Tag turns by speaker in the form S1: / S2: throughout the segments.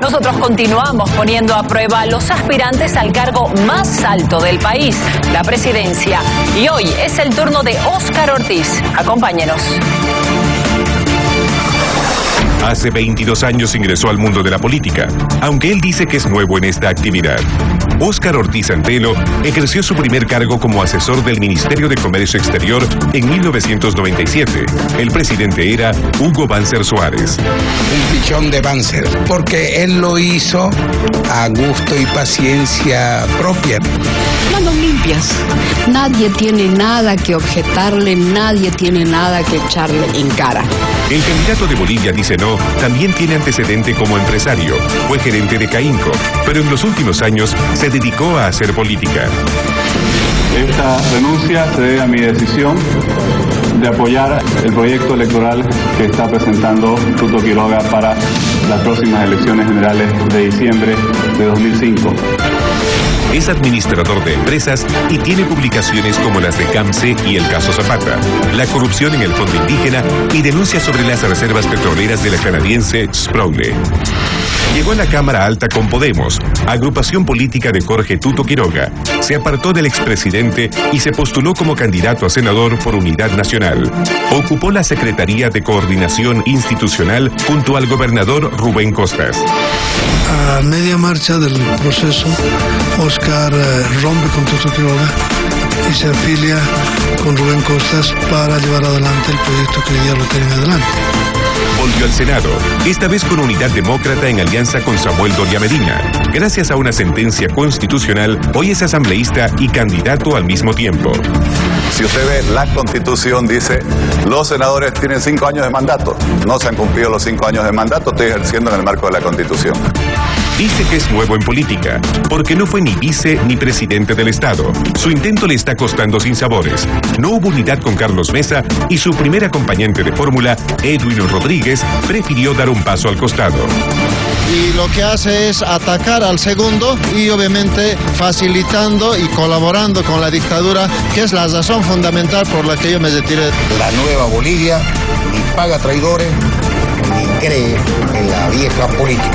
S1: Nosotros continuamos poniendo a prueba a los aspirantes al cargo más alto del país, la presidencia. Y hoy es el turno de Óscar Ortiz. Acompáñenos.
S2: Hace 22 años ingresó al mundo de la política, aunque él dice que es nuevo en esta actividad. Óscar Ortiz Antelo ejerció su primer cargo como asesor del Ministerio de Comercio Exterior en 1997. El presidente era Hugo Banzer Suárez.
S3: Un pichón de Banzer, porque él lo hizo a gusto y paciencia propia.
S4: Manos limpias. Nadie tiene nada que objetarle, nadie tiene nada que echarle en cara.
S2: El candidato de Bolivia, dice no, también tiene antecedente como empresario. Fue gerente de Caínco, pero en los últimos años se dedicó a hacer política.
S5: Esta renuncia se debe a mi decisión de apoyar el proyecto electoral que está presentando Tuto Quiroga para las próximas elecciones generales de diciembre de 2005.
S2: Es administrador de empresas y tiene publicaciones como las de CAMSE y el caso Zapata, la corrupción en el fondo indígena y denuncias sobre las reservas petroleras de la canadiense Sproule. Llegó a la Cámara Alta con Podemos, agrupación política de Jorge Tuto Quiroga. Se apartó del expresidente y se postuló como candidato a senador por Unidad Nacional. Ocupó la Secretaría de Coordinación Institucional junto al gobernador Rubén Costas.
S6: A media marcha del proceso, Óscar rompe con Tuto Quiroga y se afilia con Rubén Costas para llevar adelante el proyecto que hoy día lo tienen adelante.
S2: Volvió al Senado, esta vez con Unidad Demócrata en alianza con Samuel Doria Medina. Gracias a una sentencia constitucional, hoy es asambleísta y candidato al mismo tiempo.
S7: Si usted ve, la Constitución dice, los senadores tienen 5 años de mandato. No se han cumplido los 5 años de mandato, estoy ejerciendo en el marco de la Constitución.
S2: Dice que es nuevo en política, porque no fue ni vice ni presidente del Estado. Su intento le está costando sinsabores. No hubo unidad con Carlos Mesa y su primer acompañante de fórmula, Edwin Rodríguez, prefirió dar un paso al costado.
S8: Y lo que hace es atacar al segundo y obviamente facilitando y colaborando con la dictadura, que es la razón fundamental por la que yo me retiré.
S3: La nueva Bolivia ni paga traidores ni cree en la vieja política.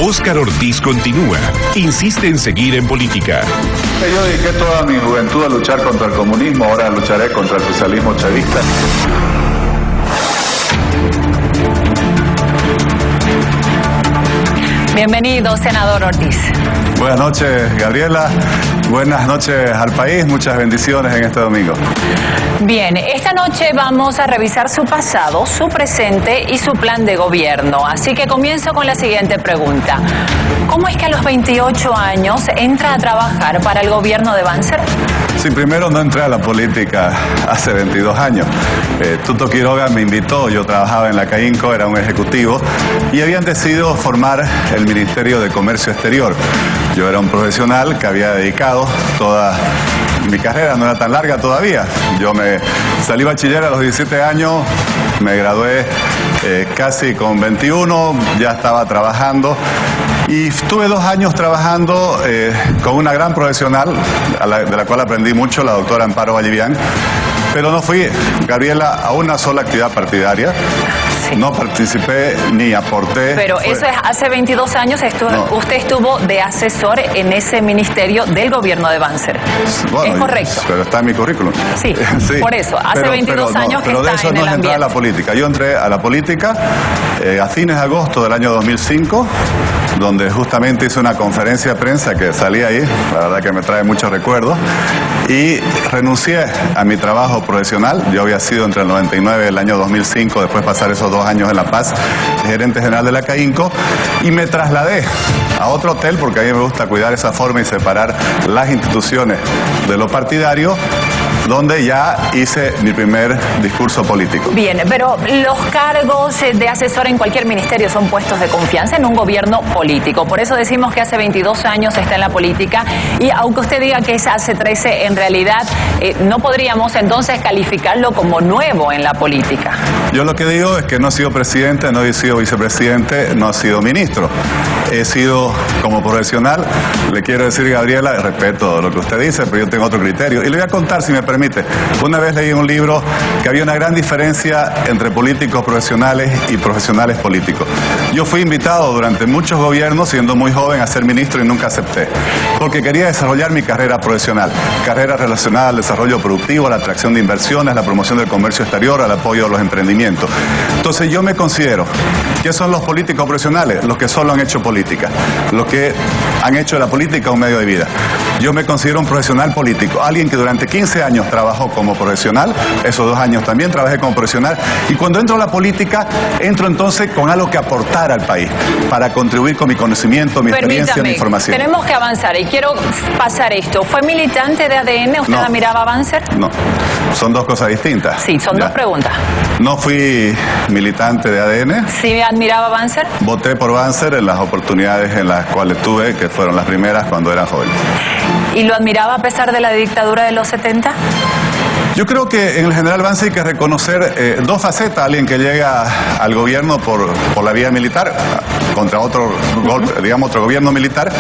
S2: Óscar Ortiz continúa, insiste en seguir en política.
S7: Yo dediqué toda mi juventud a luchar contra el comunismo, ahora lucharé contra el socialismo chavista.
S1: Bienvenido, senador Ortiz.
S7: Buenas noches, Gabriela. Buenas noches al país. Muchas bendiciones en este domingo.
S1: Bien, esta noche vamos a revisar su pasado, su presente y su plan de gobierno. Así que comienzo con la siguiente pregunta. ¿Cómo es que a los 28 años entra a trabajar para el gobierno de Banzer?
S7: Sí, primero no entré a la política hace 22 años. Tuto Quiroga me invitó, yo trabajaba en la Caínco, era un ejecutivo, y habían decidido formar el Ministerio de Comercio Exterior. Yo era un profesional que había dedicado toda mi carrera, no era tan larga todavía. Yo me salí bachiller a los 17 años, me gradué casi con 21, ya estaba trabajando. Y estuve 2 años trabajando con una gran profesional, de la cual aprendí mucho, la doctora Amparo Vallivian, pero no fui, Gabriela, a una sola actividad partidaria. Sí. No participé ni aporté.
S1: Pero eso es hace 22 años, usted estuvo de asesor en ese ministerio del gobierno de Banzer.
S7: Bueno,
S1: ¿es correcto?
S7: Pero está en mi currículum.
S1: Sí, sí. Por eso, hace 22 años que está en el ambiente. Pero de eso no es entrar a
S7: la política. Yo entré a la política a fines de agosto del año 2005, donde justamente hice una conferencia de prensa que salí ahí, la verdad que me trae muchos recuerdos, y renuncié a mi trabajo profesional. Yo había sido entre el 99 y el año 2005, después pasar esos 2 años en La Paz, gerente general de la Caínco, y me trasladé a otro hotel porque a mí me gusta cuidar esa forma y separar las instituciones de lo partidario, donde ya hice mi primer discurso político.
S1: Bien, pero los cargos de asesor en cualquier ministerio son puestos de confianza en un gobierno político. Por eso decimos que hace 22 años está en la política y aunque usted diga que es hace 13, en realidad no podríamos entonces calificarlo como nuevo en la política.
S7: Yo lo que digo es que no he sido presidente, no he sido vicepresidente, no he sido ministro. He sido como profesional, le quiero decir, Gabriela, respeto lo que usted dice, pero yo tengo otro criterio. Y le voy a contar, si me permite. Una vez leí un libro que había una gran diferencia entre políticos profesionales y profesionales políticos. Yo fui invitado durante muchos gobiernos, siendo muy joven, a ser ministro y nunca acepté, porque quería desarrollar mi carrera profesional, carrera relacionada al desarrollo productivo, a la atracción de inversiones, la promoción del comercio exterior, al apoyo a los emprendimientos. Entonces yo me considero, ¿qué son los políticos profesionales? Los que solo han hecho política, los que han hecho de la política un medio de vida. Yo me considero un profesional político, alguien que durante 15 años trabajó como profesional, esos 2 años también trabajé como profesional, y cuando entro a la política, entro entonces con algo que aportar al país, para contribuir con mi conocimiento, mi experiencia, mi información.
S1: Tenemos que avanzar y quiero pasar esto. ¿Fue militante de ADN? ¿Usted admiraba a Banzer?
S7: No, son dos cosas distintas.
S1: Sí, son dos preguntas.
S7: No fui militante de ADN.
S1: ¿Sí admiraba a Banzer?
S7: Voté por Banzer en las oportunidades en las cuales tuve, que fueron las primeras cuando era joven.
S1: ¿Y lo admiraba a pesar de la dictadura de los 70?
S7: Yo creo que en el general Banzer hay que reconocer dos facetas. Alguien que llega al gobierno por la vía militar, contra otro golpe, digamos otro gobierno militar,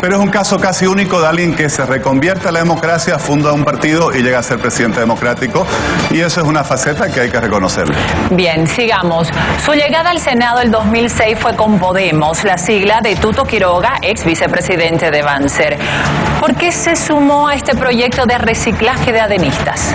S7: pero es un caso casi único de alguien que se reconvierte a la democracia, funda un partido y llega a ser presidente democrático, y eso es una faceta que hay que reconocerle.
S1: Bien, sigamos. Su llegada al Senado el 2006 fue con Podemos, la sigla de Tuto Quiroga, ex vicepresidente de Banzer. ¿Por qué se sumó a este proyecto de reciclaje de adenistas?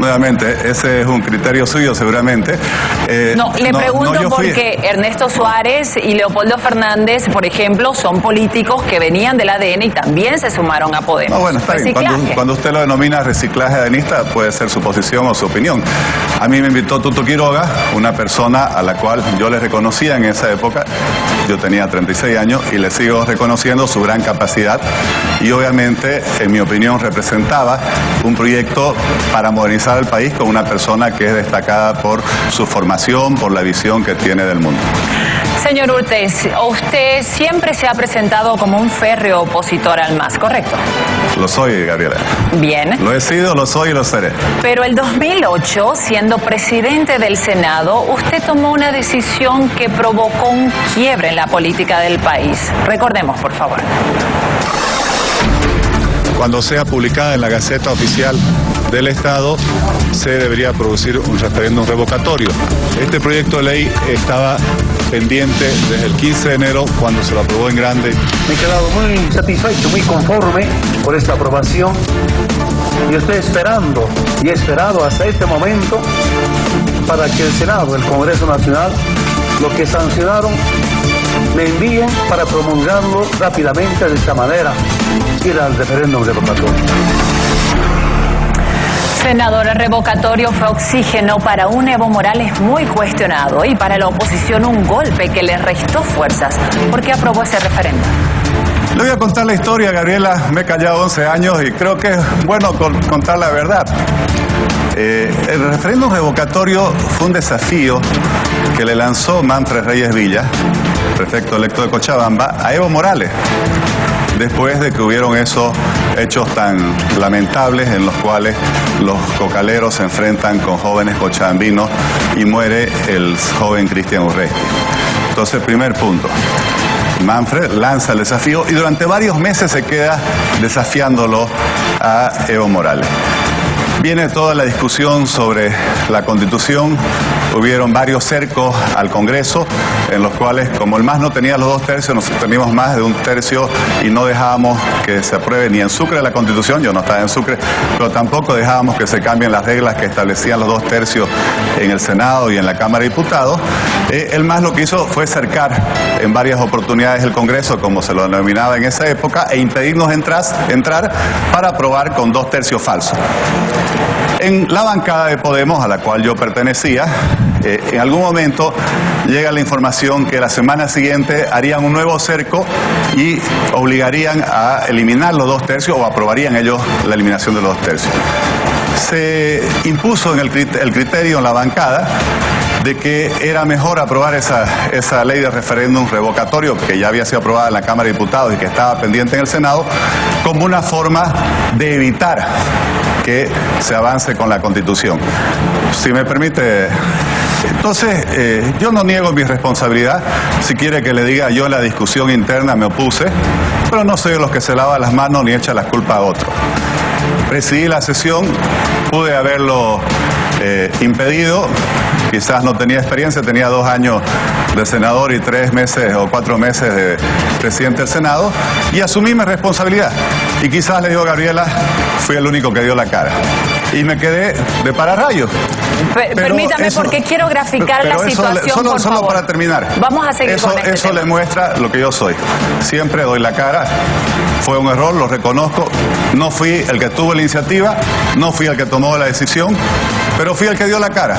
S7: Nuevamente, ese es un criterio suyo seguramente.
S1: Le pregunto porque Ernesto Suárez y Leopoldo Fernández, por ejemplo, son políticos que venían del ADN y también se sumaron a Podemos.
S7: No, bueno, está bien. Cuando usted lo denomina reciclaje adenista, puede ser su posición o su opinión. A mí me invitó Tuto Quiroga, una persona a la cual yo le reconocía en esa época. Yo tenía 36 años y le sigo reconociendo su gran capacidad, y obviamente, en mi opinión, representaba un proyecto para modernizar el país con una persona que es destacada por su formación, por la visión que tiene del mundo.
S1: Señor Urtez, usted siempre se ha presentado como un férreo opositor al MAS, ¿correcto?
S7: Lo soy, Gabriela.
S1: Bien.
S7: Lo he sido, lo soy y lo seré.
S1: Pero el 2008, siendo presidente del Senado, usted tomó una decisión que provocó un quiebre en la política del país. Recordemos, por favor.
S9: Cuando sea publicada en la Gaceta Oficial del Estado, se debería producir un referéndum revocatorio. Este proyecto de ley estaba pendiente desde el 15 de enero, cuando se lo aprobó en grande.
S10: Me he quedado muy satisfecho, muy conforme por esta aprobación, y estoy esperando y he esperado hasta este momento para que el Senado, el Congreso Nacional, lo que sancionaron, me envíen para promulgarlo rápidamente, de esta manera ir al referéndum revocatorio.
S1: Senador, el revocatorio fue oxígeno para un Evo Morales muy cuestionado y para la oposición un golpe que le restó fuerzas. ¿Por qué aprobó ese referéndum?
S7: Le voy a contar la historia, Gabriela. Me he callado 11 años y creo que es bueno contar la verdad. El referéndum revocatorio fue un desafío que le lanzó Manfred Reyes Villa, prefecto electo de Cochabamba, a Evo Morales, después de que hubieron esos hechos tan lamentables en los cuales los cocaleros se enfrentan con jóvenes cochabambinos y muere el joven Cristian Urresti. Entonces, primer punto. Manfred lanza el desafío y durante varios meses se queda desafiándolo a Evo Morales. Viene toda la discusión sobre la Constitución. Hubieron varios cercos al Congreso, en los cuales, como el MAS no tenía los 2 tercios, nos sostenimos más de 1 tercio y no dejábamos que se apruebe ni en Sucre la Constitución. Yo no estaba en Sucre, pero tampoco dejábamos que se cambien las reglas que establecían los 2 tercios en el Senado y en la Cámara de Diputados. El MAS lo que hizo fue cercar en varias oportunidades el Congreso, como se lo denominaba en esa época, e impedirnos entrar para aprobar con 2 tercios falsos. En la bancada de Podemos, a la cual yo pertenecía, en algún momento llega la información que la semana siguiente harían un nuevo cerco y obligarían a eliminar los 2 tercios o aprobarían ellos la eliminación de los 2 tercios. Se impuso en el criterio en la bancada de que era mejor aprobar esa ley de referéndum revocatorio, que ya había sido aprobada en la Cámara de Diputados y que estaba pendiente en el Senado, como una forma de evitar que se avance con la Constitución. Si me permite, entonces, yo no niego mi responsabilidad. Si quiere que le diga, yo en la discusión interna me opuse, pero no soy de los que se lava las manos ni echa la culpa a otro. Presidí la sesión, pude haberlo impedido, quizás no tenía experiencia, tenía 2 años de senador y 3 meses o 4 meses de presidente del Senado, y asumí mi responsabilidad. Y quizás, le digo a Gabriela, fui el único que dio la cara. Y me quedé de pararrayos.
S1: Permítame, porque quiero graficar la situación, por
S7: solo
S1: favor.
S7: para terminar.
S1: Vamos a seguir con este
S7: Eso
S1: tema.
S7: le muestra lo que yo soy. Siempre doy la cara. Fue un error, lo reconozco. No fui el que tuvo la iniciativa, no fui el que tomó la decisión, pero fui el que dio la cara.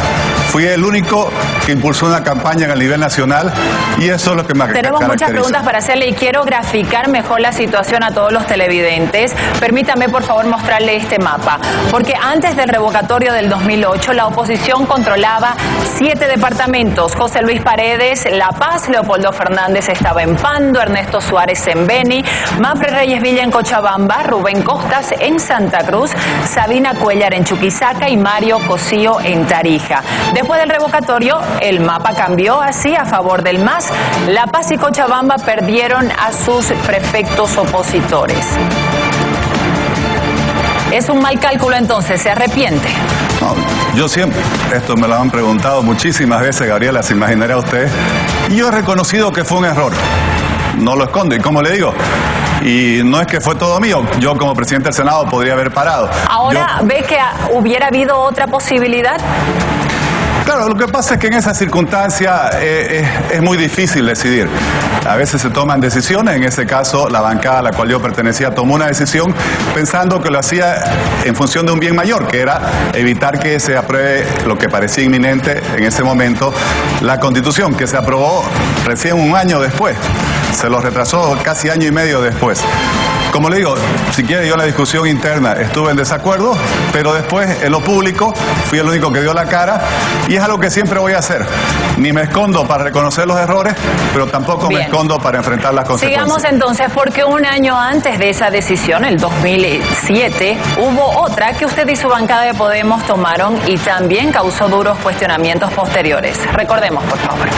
S7: Fui el único que impulsó una campaña a nivel nacional, y eso es lo que me caracteriza.
S1: Tenemos muchas preguntas para hacerle y quiero graficar mejor la situación a todos los televidentes. Permítame, por favor, mostrarle este mapa. Porque antes del revocatorio del 2008, la oposición controlaba 7 departamentos. José Luis Paredes, La Paz; Leopoldo Fernández estaba en Pando; Ernesto Suárez en Beni; Mapfre Reyes Villa en Cochabamba; Rubén Costas en Santa Cruz; Sabina Cuellar en Chuquisaca y Mario Cosío en Tarija. Después del revocatorio, el mapa cambió así a favor del MAS. La Paz y Cochabamba perdieron a sus prefectos opositores. ¿Es un mal cálculo entonces? ¿Se arrepiente?
S7: No, yo siempre, esto me lo han preguntado muchísimas veces, Gabriela, se imaginará usted. Y yo he reconocido que fue un error. No lo escondo, y como le digo, y no es que fue todo mío. Yo, como presidente del Senado, podría haber parado.
S1: ¿Ahora ve que hubiera habido otra posibilidad?
S7: Claro, lo que pasa es que en esa circunstancia es muy difícil decidir. A veces se toman decisiones. En ese caso, la bancada a la cual yo pertenecía tomó una decisión pensando que lo hacía en función de un bien mayor, que era evitar que se apruebe lo que parecía inminente en ese momento, la Constitución, que se aprobó recién un año después. Se lo retrasó casi año y medio después. Como le digo, si quiere, yo en la discusión interna estuve en desacuerdo, pero después en lo público fui el único que dio la cara, y es algo que siempre voy a hacer. Ni me escondo para reconocer los errores, pero tampoco me escondo para enfrentar las consecuencias.
S1: Sigamos entonces, porque un año antes de esa decisión, el 2007, hubo otra que usted y su bancada de Podemos tomaron y también causó duros cuestionamientos posteriores. Recordemos, por favor.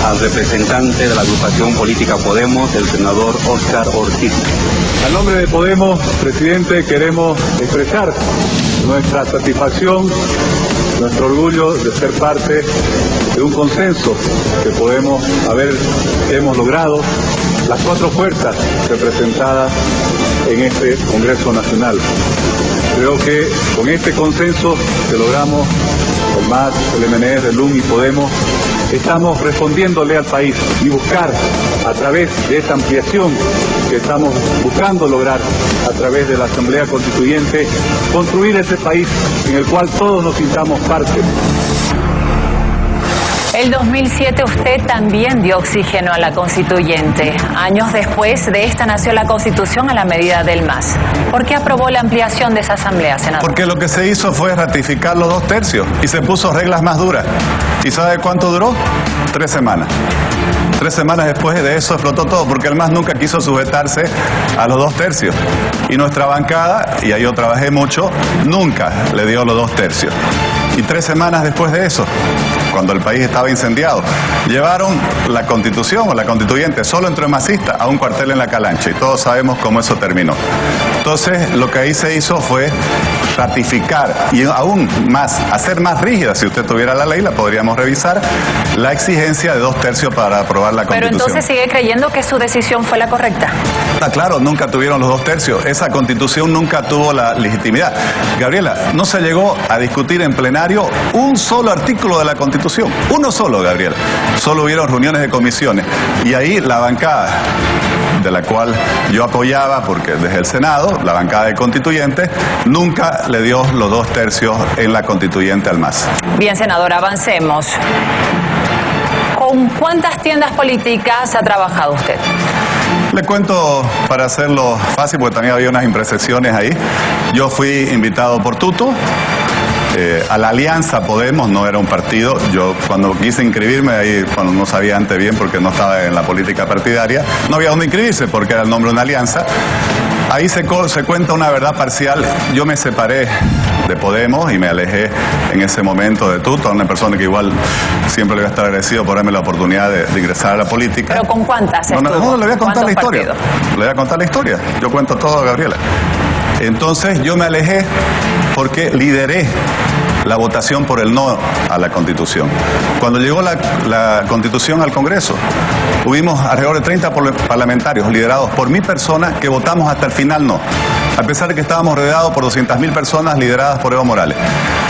S11: Al representante de la agrupación política Podemos, el senador Óscar Ortiz.
S5: A nombre de Podemos, presidente, queremos expresar nuestra satisfacción, nuestro orgullo de ser parte de un consenso que hemos logrado las 4 fuerzas representadas en este Congreso Nacional. Creo que con este consenso que logramos, el MAS, el MNR, el LUN y Podemos, estamos respondiéndole al país y buscar, a través de esta ampliación que estamos buscando lograr a través de la Asamblea Constituyente, construir ese país en el cual todos nos sintamos parte.
S1: El 2007 usted también dio oxígeno a la Constituyente. Años después de esta nació la Constitución a la medida del MAS. ¿Por qué aprobó la ampliación de esa asamblea, senador?
S7: Porque lo que se hizo fue ratificar los 2 tercios y se puso reglas más duras. ¿Y sabe cuánto duró? 3 semanas. 3 semanas después de eso explotó todo, porque el MAS nunca quiso sujetarse a los 2 tercios. Y nuestra bancada, y ahí yo trabajé mucho, nunca le dio los 2 tercios. Y 3 semanas después de eso, cuando el país estaba incendiado, llevaron la Constitución o la Constituyente solo entre masistas a un cuartel en la Calancha, y todos sabemos cómo eso terminó. Entonces, lo que ahí se hizo fue ratificar y aún más, hacer más rígida, si usted tuviera la ley, la podríamos revisar, la exigencia de 2 tercios para aprobar la Constitución.
S1: Pero entonces sigue creyendo que su decisión fue la correcta.
S7: Claro, nunca tuvieron los 2 tercios. Esa Constitución nunca tuvo la legitimidad. Gabriela, no se llegó a discutir en plenario un solo artículo de la Constitución. Uno solo, Gabriela. Solo hubieron reuniones de comisiones. Y ahí la bancada, de la cual yo apoyaba, porque desde el Senado, la bancada de constituyentes, nunca le dio los 2 tercios en la Constituyente al MAS.
S1: Bien, senador, avancemos. ¿Con cuántas tiendas políticas ha trabajado usted?
S7: Le cuento para hacerlo fácil, porque también había unas imprecisiones ahí. Yo fui invitado por Tuto a la Alianza Podemos, no era un partido. Yo cuando quise inscribirme, ahí cuando no sabía antes bien porque no estaba en la política partidaria, no había dónde inscribirse porque era el nombre de una alianza. Ahí se cuenta una verdad parcial. Yo me separé de Podemos y me alejé en ese momento de Tuto, una persona que igual siempre le voy a estar agradecido por darme la oportunidad de ingresar a la política.
S1: ¿Pero con cuántas estuvo?
S7: No, le voy a contar la historia.
S1: Partidos?
S7: Le voy a contar la historia. Yo cuento todo, Gabriela. Entonces yo me alejé porque lideré la votación por el no a la Constitución. Cuando llegó la Constitución al Congreso, hubimos alrededor de 30 parlamentarios liderados por mi persona que votamos hasta el final no. A pesar de que estábamos rodeados por 200.000 personas lideradas por Evo Morales.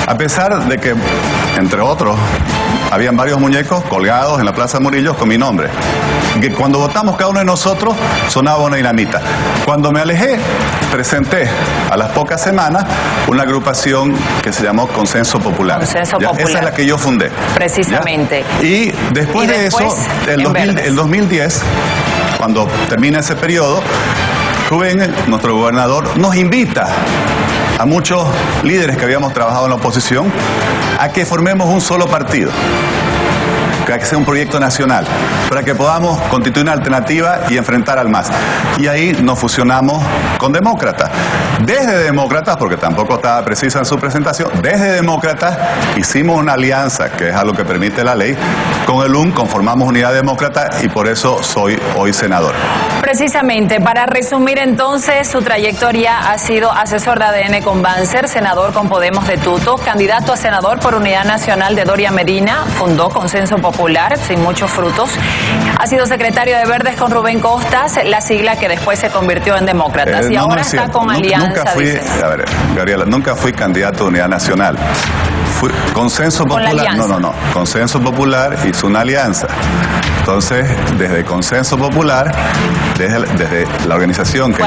S7: A pesar de que, entre otros, habían varios muñecos colgados en la Plaza Murillo con mi nombre. Que cuando votamos cada uno de nosotros sonaba una dinamita. Cuando me alejé, presenté a las pocas semanas una agrupación que se llamó Consenso Popular.
S1: Consenso Popular.
S7: Esa es la que yo fundé.
S1: Precisamente.
S7: ¿Ya? Y después de eso, el 2010, cuando termina ese periodo, Rubén, nuestro gobernador, nos invita a muchos líderes que habíamos trabajado en la oposición a que formemos un solo partido, que sea un proyecto nacional, para que podamos constituir una alternativa y enfrentar al MAS. Y ahí nos fusionamos con Demócratas. Desde Demócratas, porque tampoco estaba precisa en su presentación, desde Demócratas hicimos una alianza, que es algo que permite la ley, con el UN conformamos Unidad Demócrata y por eso soy hoy senador.
S1: Precisamente, para resumir entonces, su trayectoria ha sido asesor de ADN con Banzer, senador con Podemos de Tuto, candidato a senador por Unidad Nacional de Doria Medina, fundó Consenso Popular, sin muchos frutos. Ha sido secretario de Verdes con Rubén Costas, la sigla que después se convirtió en Demócratas. Y ahora no está con Alianza.
S7: Nunca fui, a ver, Gabriela, nunca fui candidato de Unidad Nacional. Fui Consenso Popular. No. Consenso Popular hizo una alianza. Entonces, desde Consenso Popular, desde la organización que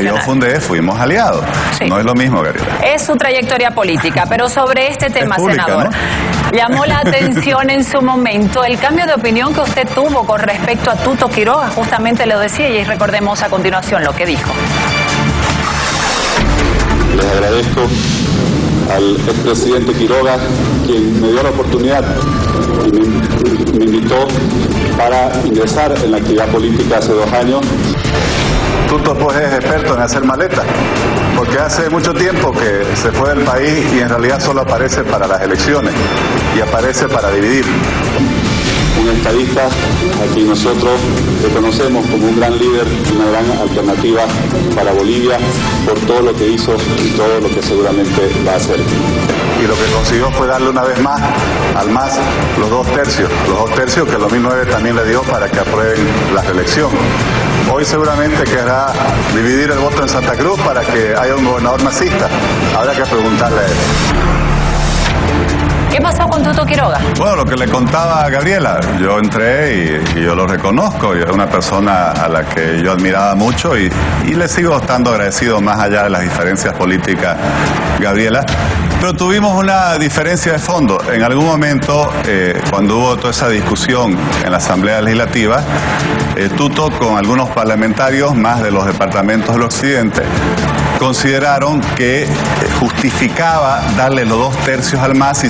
S7: yo fundé, fuimos aliados. Sí. No es lo mismo, Gabriela.
S1: Es su trayectoria política, pero sobre este tema,
S7: pública,
S1: senador, ¿no? Llamó la atención en su momento el cambio de opinión que usted tuvo con respecto a Tuto Quiroga. Justamente lo decía y recordemos a continuación lo que dijo.
S5: Les agradezco al expresidente Quiroga, quien me dio la oportunidad y me invitó para ingresar en la actividad política hace 2 años.
S7: Tuto pues es experto en hacer maletas, porque hace mucho tiempo que se fue del país y en realidad solo aparece para las elecciones y aparece para dividir.
S5: Un estadista a quien nosotros reconocemos como un gran líder y una gran alternativa para Bolivia por todo lo que hizo y todo lo que seguramente va a hacer.
S7: Y lo que consiguió fue darle una vez más al MAS los 2 tercios que el 2009 también le dio para que aprueben la reelección. Hoy seguramente querrá dividir el voto en Santa Cruz para que haya un gobernador masista. Habrá que preguntarle a él.
S1: ¿Qué pasó con Tuto Quiroga?
S7: Bueno, lo que le contaba a Gabriela, yo entré y yo lo reconozco, y era una persona a la que yo admiraba mucho y le sigo estando agradecido más allá de las diferencias políticas, Gabriela. Pero tuvimos una diferencia de fondo. En algún momento, cuando hubo toda esa discusión en la Asamblea Legislativa, Tuto con algunos parlamentarios más de los departamentos del occidente consideraron que justificaba darle los 2 tercios al MAS si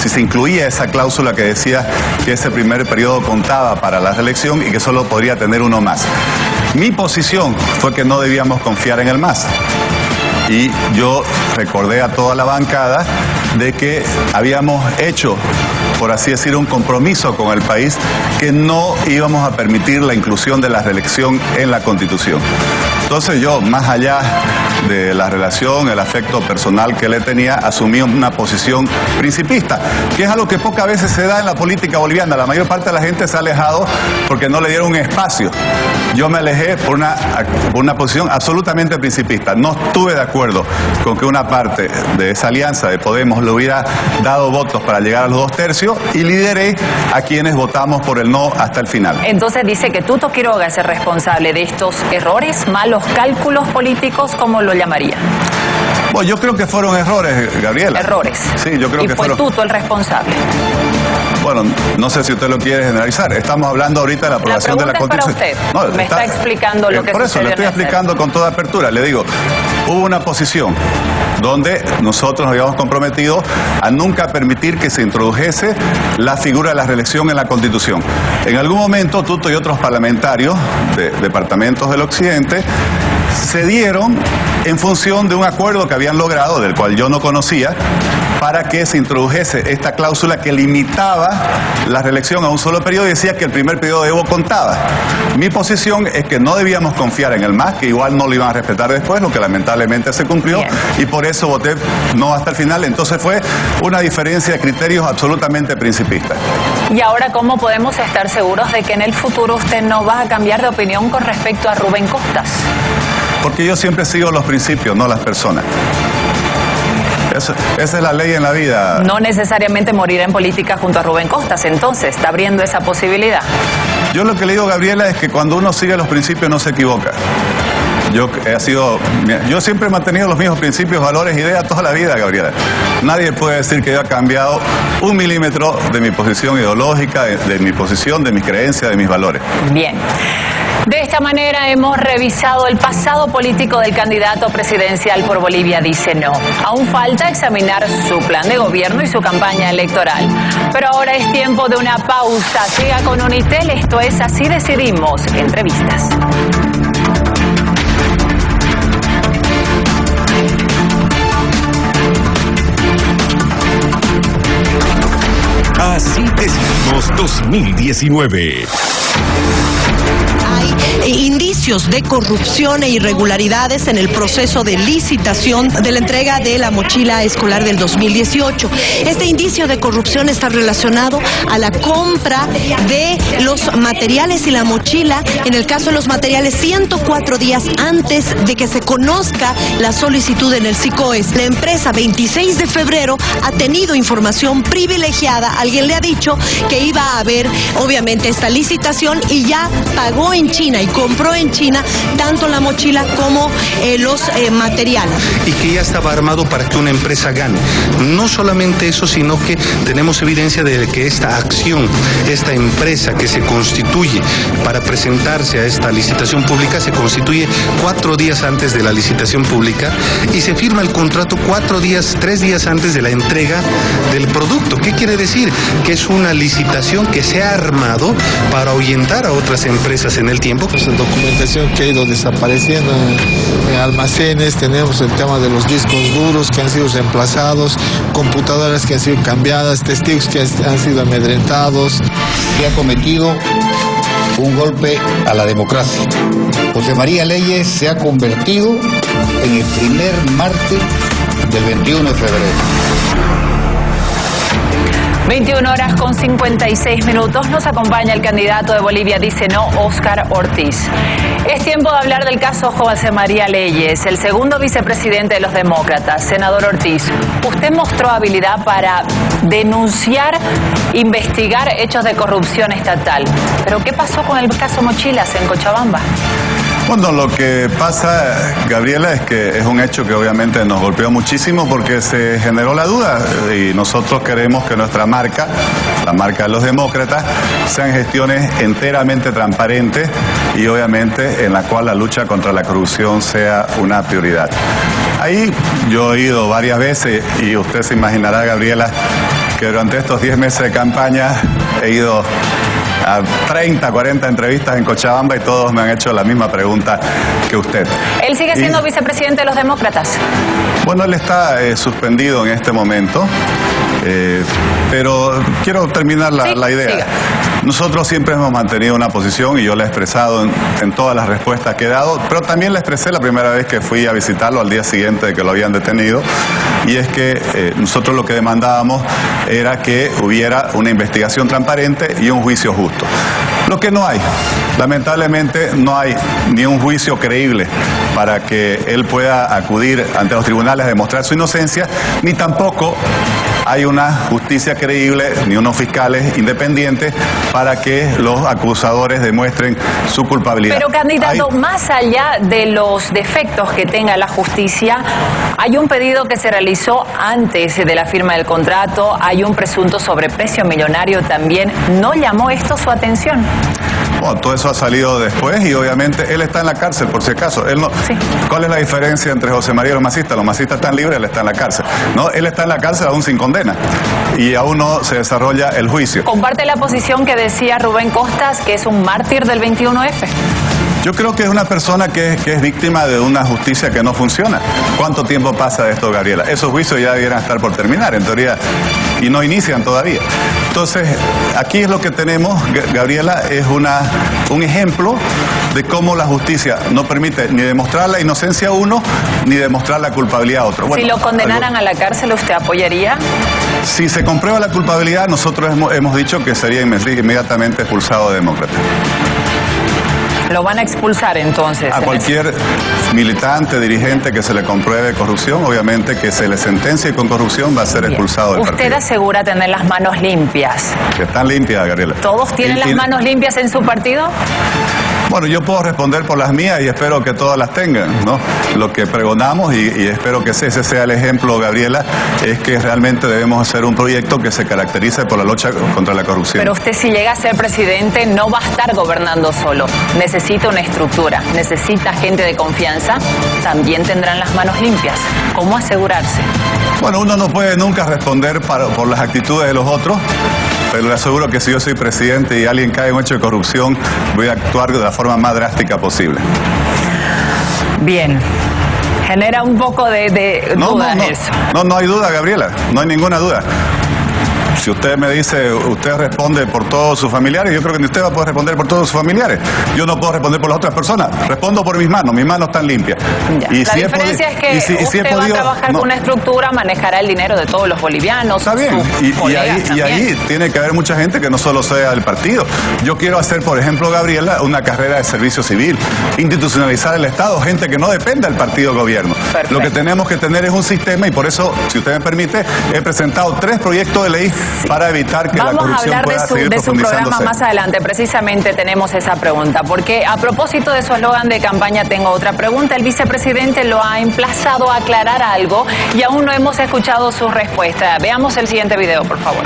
S7: se incluía esa cláusula que decía que ese primer periodo contaba para la reelección y que solo podría tener uno más. Mi posición fue que no debíamos confiar en el MAS. Y yo recordé a toda la bancada de que habíamos hecho, por así decir, un compromiso con el país que no íbamos a permitir la inclusión de la reelección en la Constitución. Entonces yo, más allá de la relación, el afecto personal que le tenía, asumí una posición principista, que es algo que pocas veces se da en la política boliviana. La mayor parte de la gente se ha alejado porque no le dieron un espacio. Yo me alejé por una posición absolutamente principista. No estuve de acuerdo con que una parte de esa alianza de Podemos le hubiera dado votos para llegar a los 2 tercios y lideré a quienes votamos por el no hasta el final.
S1: Entonces dice que Tuto Quiroga es el responsable de estos errores, malos cálculos políticos, ¿cómo lo llamaría?
S7: Bueno, yo creo que fueron errores, Gabriela.
S1: Errores.
S7: Sí, yo creo que
S1: fueron. ¿Y fue Tuto el responsable?
S7: Bueno, no sé si usted lo quiere generalizar. Estamos hablando ahorita de la aprobación de la Constitución.
S1: Para usted. No, me está explicando lo que
S7: por eso le estoy explicando con toda apertura. Le digo, hubo una posición donde nosotros nos habíamos comprometido a nunca permitir que se introdujese la figura de la reelección en la Constitución. En algún momento, Tuto y otros parlamentarios de departamentos del occidente se dieron en función de un acuerdo que habían logrado, del cual yo no conocía, para que se introdujese esta cláusula que limitaba la reelección a un solo periodo y decía que el primer periodo de Evo contaba. Mi posición es que no debíamos confiar en el MAS, que igual no lo iban a respetar después, lo que lamentablemente se cumplió. Bien. Y por eso voté no hasta el final. Entonces fue una diferencia de criterios absolutamente principista.
S1: Y ahora, ¿cómo podemos estar seguros de que en el futuro usted no va a cambiar de opinión con respecto a Rubén Costas?
S7: Porque yo siempre sigo los principios, no las personas. Esa es la ley en la vida.
S1: No necesariamente morir en política junto a Rubén Costas, entonces, ¿está abriendo esa posibilidad?
S7: Yo lo que le digo, Gabriela, es que cuando uno sigue los principios no se equivoca. Yo siempre he mantenido los mismos principios, valores, ideas toda la vida, Gabriela. Nadie puede decir que yo he cambiado un milímetro de mi posición ideológica, de mi posición, de mis creencias, de mis valores.
S1: Bien. De esta manera hemos revisado el pasado político del candidato presidencial por Bolivia Dice No. Aún falta examinar su plan de gobierno y su campaña electoral. Pero ahora es tiempo de una pausa. Siga con Unitel, esto es Así Decidimos, entrevistas.
S2: Así Decidimos 2019.
S12: Hay indicios de corrupción e irregularidades en el proceso de licitación de la entrega de la mochila escolar del 2018. Este indicio de corrupción está relacionado a la compra de los materiales y la mochila, en el caso de los materiales, 104 días antes de que se conozca la solicitud en el SICOES. La empresa 26 de febrero ha tenido información privilegiada. Alguien le ha dicho que iba a haber, obviamente, esta licitación y ya pagó en China y compró en China tanto la mochila como los materiales.
S13: Y que ya estaba armado para que una empresa gane. No solamente eso, sino que tenemos evidencia de que esta acción, esta empresa que se constituye para presentarse a esta licitación pública, se constituye 4 días antes de la licitación pública y se firma el contrato 3 días antes de la entrega del producto. ¿Qué quiere decir? Que es una licitación que se ha armado para ahuyentar a otras empresas en el tiempo.
S14: Esa documentación que ha ido desapareciendo en almacenes, tenemos el tema de los discos duros que han sido reemplazados, computadoras que han sido cambiadas, testigos que han sido amedrentados.
S15: Se ha cometido un golpe a la democracia. José María Leyes se ha convertido en el primer mártir del 21 de febrero.
S1: 21 horas con 56 minutos. Nos acompaña el candidato de Bolivia Dice No, Óscar Ortiz. Es tiempo de hablar del caso José María Leyes, el segundo vicepresidente de los demócratas. Senador Ortiz, usted mostró habilidad para denunciar, investigar hechos de corrupción estatal. ¿Pero qué pasó con el caso Mochilas en Cochabamba?
S7: Bueno, lo que pasa, Gabriela, es que es un hecho que obviamente nos golpeó muchísimo porque se generó la duda y nosotros queremos que nuestra marca, la marca de los demócratas, sean gestiones enteramente transparentes y obviamente en la cual la lucha contra la corrupción sea una prioridad. Ahí yo he ido varias veces y usted se imaginará, Gabriela, que durante estos 10 meses de campaña he ido a 30, 40 entrevistas en Cochabamba y todos me han hecho la misma pregunta que usted.
S1: ¿Él sigue siendo vicepresidente de los demócratas?
S7: Bueno, él está suspendido en este momento, pero quiero terminar la idea. Siga. Nosotros siempre hemos mantenido una posición y yo la he expresado en todas las respuestas que he dado, pero también la expresé la primera vez que fui a visitarlo al día siguiente de que lo habían detenido, y es que nosotros lo que demandábamos era que hubiera una investigación transparente y un juicio justo. Lo que no hay, lamentablemente no hay ni un juicio creíble para que él pueda acudir ante los tribunales a demostrar su inocencia, ni tampoco hay una justicia creíble ni unos fiscales independientes para que los acusadores demuestren su culpabilidad.
S1: Pero, candidato, más allá de los defectos que tenga la justicia, hay un pedido que se realizó antes de la firma del contrato, hay un presunto sobreprecio millonario también. ¿No llamó esto su atención?
S7: Bueno, todo eso ha salido después y obviamente él está en la cárcel, por si acaso. Él no, sí. ¿Cuál es la diferencia entre José María y los masistas? Los masistas están libres, él está en la cárcel. No, él está en la cárcel aún sin condena y aún no se desarrolla el juicio.
S1: ¿Comparte la posición que decía Rubén Costas, que es un mártir del 21F?
S7: Yo creo que es una persona que es víctima de una justicia que no funciona. ¿Cuánto tiempo pasa de esto, Gabriela? Esos juicios ya debieran estar por terminar, en teoría, y no inician todavía. Entonces, aquí es lo que tenemos, Gabriela, es un ejemplo de cómo la justicia no permite ni demostrar la inocencia a uno, ni demostrar la culpabilidad a otro. Bueno,
S1: si lo condenaran a la cárcel, ¿usted apoyaría?
S7: Si se comprueba la culpabilidad, nosotros hemos dicho que sería inmediatamente expulsado de demócrata.
S1: ¿Lo van a expulsar entonces?
S7: A cualquier militante, dirigente que se le compruebe corrupción, obviamente que se le sentencie con corrupción va a ser expulsado del partido.
S1: ¿Usted asegura tener las manos limpias?
S7: Que están limpias, Gabriela.
S1: ¿Todos tienen las manos limpias en su partido?
S7: Bueno, yo puedo responder por las mías y espero que todas las tengan, ¿no? Lo que pregonamos y espero que ese sea el ejemplo, Gabriela, es que realmente debemos hacer un proyecto que se caracterice por la lucha contra la corrupción.
S1: Pero usted, si llega a ser presidente, no va a estar gobernando solo. Necesita una estructura, necesita gente de confianza. También tendrán las manos limpias. ¿Cómo asegurarse?
S7: Bueno, uno no puede nunca responder por las actitudes de los otros, pero le aseguro que si yo soy presidente y alguien cae en un hecho de corrupción, voy a actuar de la forma más drástica posible.
S1: Bien. Genera un poco de dudas eso.
S7: No hay duda, Gabriela. No hay ninguna duda. Si usted me dice, usted responde por todos sus familiares, yo creo que ni usted va a poder responder por todos sus familiares. Yo no puedo responder por las otras personas. Respondo por mis manos están limpias.
S1: Y la diferencia es que usted va a trabajar con una estructura, manejará el dinero de todos los bolivianos.
S7: Está bien. Y ahí tiene que haber mucha gente que no solo sea del partido. Yo quiero hacer, por ejemplo, Gabriela, una carrera de servicio civil, institucionalizar el Estado, gente que no dependa del partido gobierno.
S1: Perfecto.
S7: Lo que tenemos que tener es un sistema y por eso, si usted me permite, he presentado 3 proyectos de ley para evitar que la corrupción pueda seguir profundizándose.
S1: Vamos a hablar de su programa más adelante. Precisamente tenemos esa pregunta, porque a propósito de su eslogan de campaña tengo otra pregunta. El vicepresidente lo ha emplazado a aclarar algo y aún no hemos escuchado su respuesta. Veamos el siguiente video, por favor.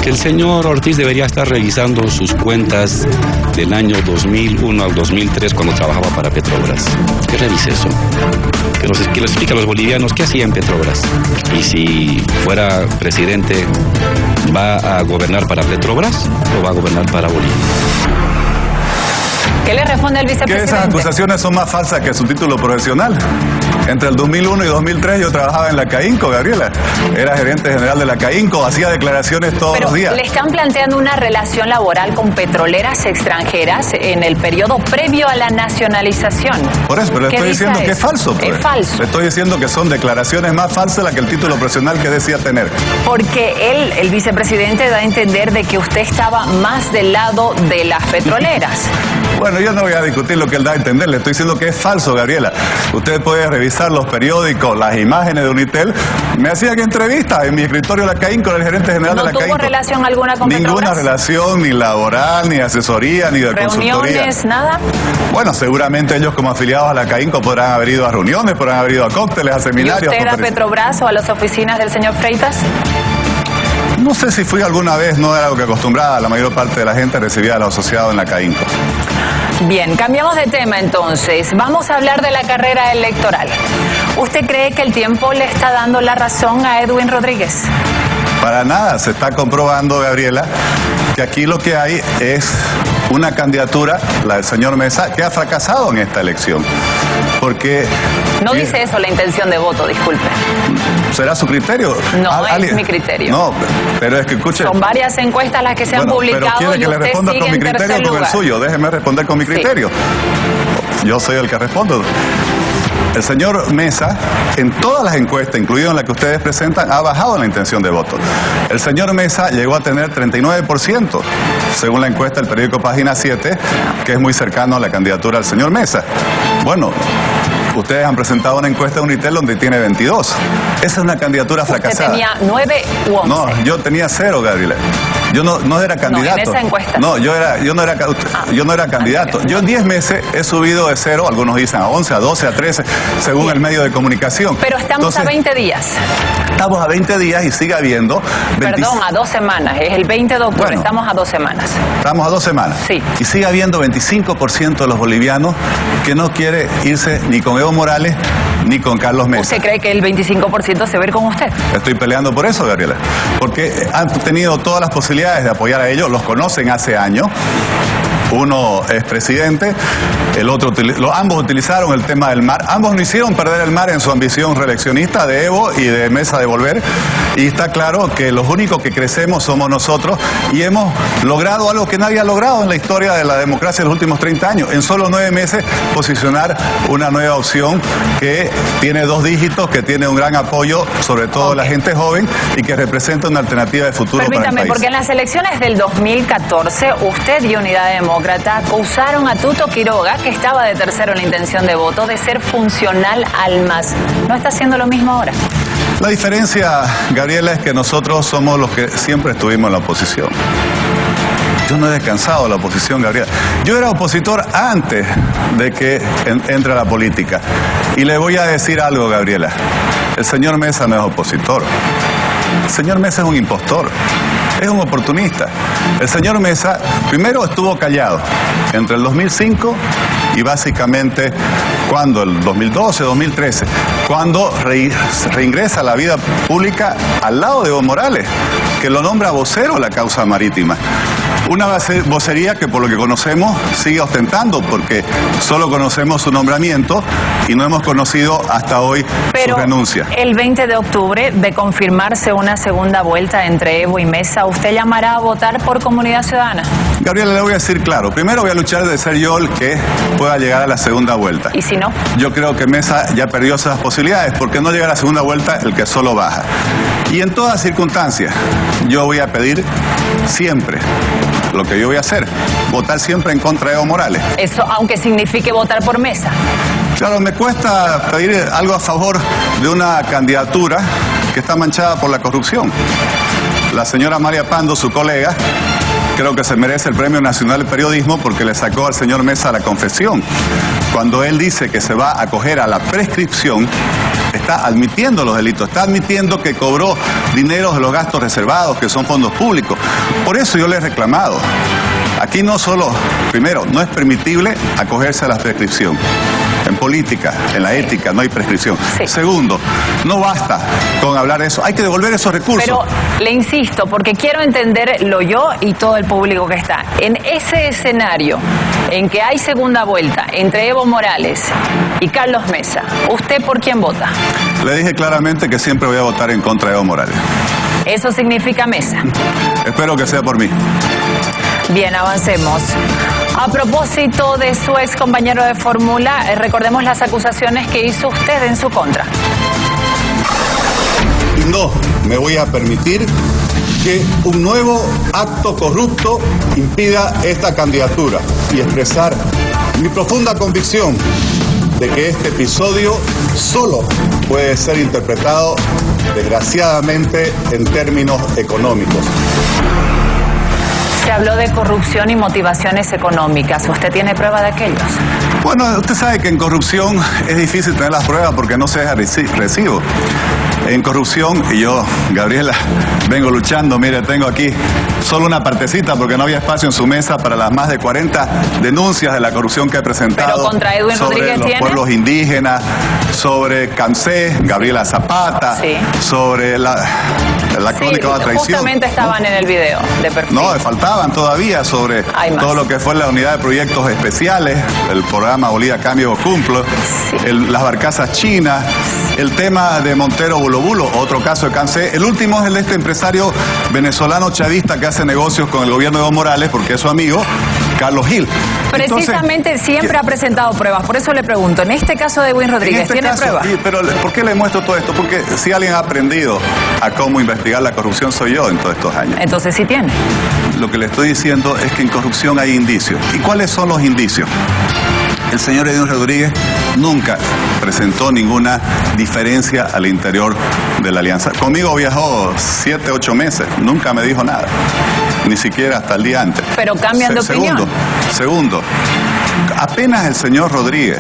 S16: Que el señor Ortiz debería estar revisando sus cuentas del año 2001 al 2003 cuando trabajaba para Petrobras. Que revise eso. Que nos explique a los bolivianos qué hacía en Petrobras. Y si fuera presidente, ¿va a gobernar para Petrobras o va a gobernar para Bolivia?
S1: ¿Qué le responde el vicepresidente?
S7: Que esas acusaciones son más falsas que su título profesional. Entre el 2001 y 2003 yo trabajaba en la CAINCO, Gabriela. Era gerente general de la CAINCO, hacía declaraciones todos los días.
S1: Le están planteando una relación laboral con petroleras extranjeras en el periodo previo a la nacionalización.
S7: Por eso, pero le estoy diciendo que es falso. Pues.
S1: Es falso.
S7: Le estoy diciendo que son declaraciones más falsas que el título profesional que decía tener.
S1: Porque el vicepresidente da a entender de que usted estaba más del lado de las petroleras.
S7: Bueno, yo no voy a discutir lo que él da a entender, le estoy diciendo que es falso, Gabriela. Usted puede revisar los periódicos, las imágenes de Unitel. Me hacían entrevistas en mi escritorio de la CAINCO, el gerente general de la CAINCO.
S1: ¿No tuvo relación alguna con Petrobras?
S7: Ninguna relación, ni laboral, ni asesoría, ni de consultoría.
S1: ¿Reuniones, nada?
S7: Bueno, seguramente ellos como afiliados a la CAINCO podrán haber ido a reuniones, podrán haber ido a cócteles, a seminarios.
S1: ¿Y usted a Petrobras o a las oficinas del señor Freitas?
S7: No sé si fui alguna vez, no era lo que acostumbraba. La mayor parte de la gente recibía a los asociados en la CAINCO.
S1: Bien, cambiamos de tema entonces. Vamos a hablar de la carrera electoral. ¿Usted cree que el tiempo le está dando la razón a Edwin Rodríguez?
S7: Para nada, se está comprobando, Gabriela, que aquí lo que hay es una candidatura, la del señor Mesa, que ha fracasado en esta elección. Porque...
S1: No dice eso la intención de voto, disculpe.
S7: ¿Será su criterio?
S1: No, es mi criterio.
S7: No, pero es que escuche...
S1: Son varias encuestas las que se han publicado
S7: pero quiere
S1: y
S7: que le
S1: usted
S7: responda
S1: sigue
S7: con mi
S1: en tercer
S7: criterio o con el
S1: lugar.
S7: suyo. Déjeme responder con mi criterio. Sí. Yo soy el que respondo. El señor Mesa, en todas las encuestas, incluido en la que ustedes presentan, ha bajado la intención de voto. El señor Mesa llegó a tener 39%, según la encuesta del periódico Página 7, que es muy cercano a la candidatura del señor Mesa. Bueno, ustedes han presentado una encuesta de Unitel donde tiene 22. Esa es una candidatura fracasada.
S1: ¿Usted tenía 9 u 11?
S7: No, yo tenía 0, Gabriela. Yo no era candidato.
S1: No, en esa encuesta.
S7: No, yo no era candidato. Yo en 10 meses he subido de 0, algunos dicen a 11, a 12, a 13, según el medio de comunicación.
S1: Pero estamos a 20 días.
S7: Estamos a 20 días y sigue habiendo...
S1: Perdón, a 2 semanas. Es el 20 de octubre, bueno, estamos a 2 semanas.
S7: Estamos a 2 semanas.
S1: Sí.
S7: Y sigue habiendo 25% de los bolivianos que no quiere irse ni con Evo Morales ni con Carlos Mesa.
S1: ¿Usted cree que el 25% se va a ir con usted?
S7: Estoy peleando por eso, Gabriela. Porque han tenido todas las posibilidades de apoyar a ellos, los conocen hace años. Uno es presidente, el otro ambos utilizaron el tema del mar, ambos no hicieron perder el mar en su ambición reeleccionista de Evo y de Mesa de Volver, y está claro que los únicos que crecemos somos nosotros y hemos logrado algo que nadie ha logrado en la historia de la democracia en los últimos 30 años, en solo 9 meses posicionar una nueva opción que tiene 2 dígitos, que tiene un gran apoyo, sobre todo de la gente joven, y que representa una alternativa de futuro para el país.
S1: Permítame, porque en las elecciones del 2014, usted y Unidad Demócrata acusaron a Tuto Quiroga, que estaba de tercero en la intención de voto, de ser funcional al MAS. ¿No está haciendo lo mismo ahora?
S7: La diferencia, Gabriela, es que nosotros somos los que siempre estuvimos en la oposición. Yo no he descansado de la oposición, Gabriela. Yo era opositor antes de que entre a la política. Y le voy a decir algo, Gabriela. El señor Mesa no es opositor. El señor Mesa es un impostor. Es un oportunista. El señor Mesa primero estuvo callado entre el 2005 y básicamente cuando el 2012, 2013, cuando reingresa a la vida pública al lado de Evo Morales, que lo nombra vocero de la causa marítima. Una vocería que por lo que conocemos sigue ostentando, porque solo conocemos su nombramiento y no hemos conocido hasta hoy su renuncia.
S1: El 20 de octubre, de confirmarse una segunda vuelta entre Evo y Mesa, ¿usted llamará a votar por Comunidad Ciudadana?
S7: Gabriela, le voy a decir claro. Primero voy a luchar de ser yo el que pueda llegar a la segunda vuelta.
S1: ¿Y si no?
S7: Yo creo que Mesa ya perdió esas posibilidades, porque no llega a la segunda vuelta el que solo baja. Y en todas circunstancias, yo voy a pedir siempre lo que yo voy a hacer, votar siempre en contra de Evo Morales.
S1: Eso, aunque signifique votar por Mesa.
S7: Claro, me cuesta pedir algo a favor de una candidatura que está manchada por la corrupción. La señora Amalia Pando, su colega, creo que se merece el Premio Nacional de Periodismo porque le sacó al señor Mesa la confesión. Cuando él dice que se va a acoger a la prescripción, está admitiendo los delitos, está admitiendo que cobró dinero de los gastos reservados, que son fondos públicos. Por eso yo le he reclamado. Aquí no solo, primero, no es permitible acogerse a la prescripción. En política, en la ética, no hay prescripción. Sí. Segundo, no basta con hablar de eso, hay que devolver esos recursos.
S1: Pero le insisto, porque quiero entenderlo yo y todo el público que está. En ese escenario en que hay segunda vuelta entre Evo Morales y Carlos Mesa, ¿usted por quién vota?
S7: Le dije claramente que siempre voy a votar en contra de Evo Morales.
S1: ¿Eso significa Mesa?
S7: Espero que sea por mí.
S1: Bien, avancemos. A propósito de su ex compañero de fórmula, recordemos las acusaciones que hizo usted en su contra.
S7: No me voy a permitir que un nuevo acto corrupto impida esta candidatura y expresar mi profunda convicción de que este episodio solo puede ser interpretado, desgraciadamente, en términos económicos.
S1: Se habló de corrupción y motivaciones económicas. ¿Usted tiene prueba de aquellos?
S7: Bueno, usted sabe que en corrupción es difícil tener las pruebas porque no se deja recibo. En corrupción, y yo, Gabriela, vengo luchando, mire, tengo aquí solo una partecita porque no había espacio en su mesa para las más de 40 denuncias de la corrupción que he presentado.
S1: Pero contra Edwin
S7: sobre
S1: Rodríguez
S7: los pueblos indígenas, sobre CAMSE, Gabriela Zapata, sí, sobre la crónica de la traición.
S1: Justamente estaban en el video de perfil.
S7: No, faltaban todavía sobre todo lo que fue la unidad de proyectos especiales, el programa Bolivia Cambio o Cumplo, sí, las barcazas chinas, el tema de Montero Bulo Bulo, otro caso de CAMSE. El último es el de este empresario venezolano chavista que hace negocios con el gobierno de Evo Morales porque es su amigo, Carlos Gil.
S1: Precisamente. Entonces, siempre ha presentado pruebas, por eso le pregunto, en este caso de Edwin Rodríguez, ¿tiene pruebas?
S7: Sí, pero ¿por qué le muestro todo esto? Porque si alguien ha aprendido a cómo investigar la corrupción soy yo en todos estos años.
S1: Entonces sí tiene.
S7: Lo que le estoy diciendo es que en corrupción hay indicios. ¿Y cuáles son los indicios? El señor Edwin Rodríguez nunca presentó ninguna diferencia al interior de la alianza. Conmigo viajó 7, 8 meses, nunca me dijo nada, ni siquiera hasta el día antes.
S1: Pero cambian de opinión.
S7: Segundo, apenas el señor Rodríguez